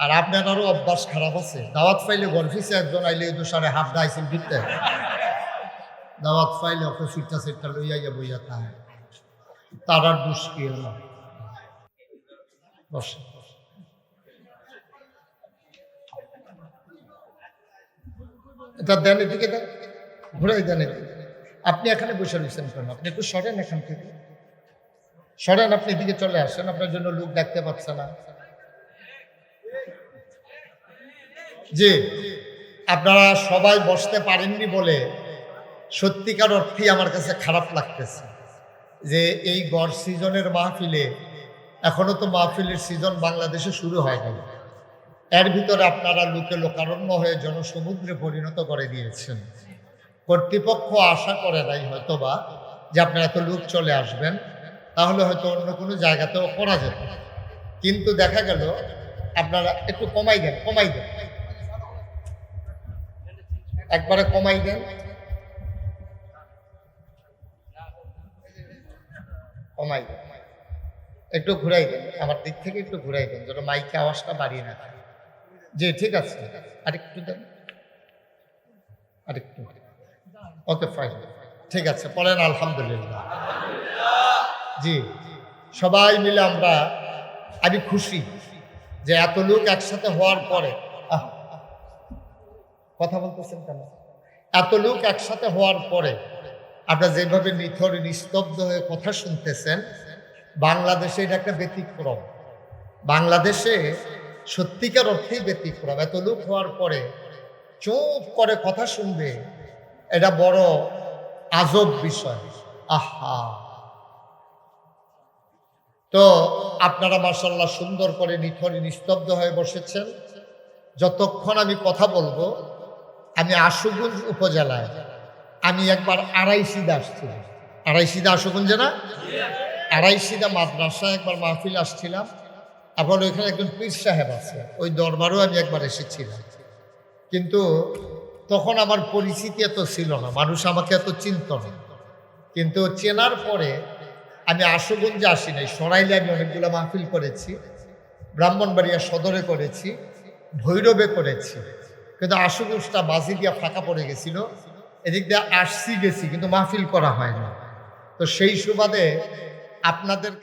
আর আপনার আরো অভ্যাস খারাপ আছে। দাওয়াত পাইলে গলফিসে একজন আইলে দুসারে হাফ দাইছেন দিতে, দাওয়াত পাইলে ওকে সিটটা লইয়া বইয়া থাকে, তার আর দুষ্কিল না। বসে এটা দেন, এদিকে দেন, ঘুরাই দেন। আপনি এখানে বসে রয়েছেন কেন? আপনি একটু সরেন এখান থেকে, সরেন, আপনি এদিকে চলে আসেন। আপনার জন্য লোক দেখতে পাচ্ছে না। জি, আপনারা সবাই বসতে পারেননি বলে সত্যিকার অর্থেই আমার কাছে খারাপ লাগতেছে যে এই গড় সিজনের মাহফিলে, এখনো তো মাহফিলের সিজন বাংলাদেশে শুরু হয় নাই, এর ভিতরে আপনারা লোকারণ্য হয়ে জনসমুদ্রে পরিণত করে দিয়েছেন। কর্তৃপক্ষ আশা করে নাই হয়তোবা যে আপনারা এত লোক চলে আসবেন, তাহলে হয়তো অন্য কোনো জায়গাতেও করা যেত। কিন্তু দেখা গেল আপনারা একটু কমাই দেন, একবারে কমাই দেন, একটু ঘুরাই দেন, আমার দিক থেকে একটু ঘুরাই দেন, যেন মাইকে আওয়াজটা বাড়িয়ে না থাকে। জি ঠিক আছে, আরেকটু দেন, আরেকটু। ওকে ফাইন, ঠিক আছে, পড়েন আলহামদুলিল্লাহ। জি, সবাই মিলে আমি খুশি যে এত লোক একসাথে হওয়ার পরে, কথা বলতেছেন কেন? এত লোক একসাথে হওয়ার পরে আপনারা যেভাবে নিথর নিস্তব্ধ হয়ে কথা শুনতেছেন, বাংলাদেশে এটা একটা ব্যতিক্রম। বাংলাদেশে সত্যিকার অর্থেই ব্যতিক্রম। এত লোক হওয়ার পরে চুপ করে কথা শুনবে, এটা বড় আজব বিষয়। আহা, তো আপনারা মাশাআল্লাহ সুন্দর করে নিথরে নিস্তব্ধ হয়ে বসেছেন। যতক্ষণ আমি কথা বলবো, আমি আশুগঞ্জ উপজেলায় আমি একবার আড়াইশিদা আসছিলাম। আড়াইশিদা আশুগঞ্জে না? আড়াইশিদা মাদ্রাসায় একবার মাহফিল আসছিলাম। আবার ওইখানে একজন পীর সাহেব আছে, ওই দরবারও আমি একবার এসেছিলাম। কিন্তু তখন আমার পরিচিতি এত ছিল না, মানুষ আমাকে এত চিনত না। কিন্তু চেনার পরে আমি আশুগঞ্জে আসি নাই, সরাইলে আমি অনেকগুলো মাহফিল করেছি, ব্রাহ্মণবাড়িয়া সদরে করেছি, ভৈরবে করেছি, কিন্তু আশুগঞ্জটা বাজি দিয়া ফাঁকা পড়ে গেছিল। এদিক দিয়ে আসছি গেছি, কিন্তু মাহফিল করা হয় না। তো সেই সুবাদে আপনাদের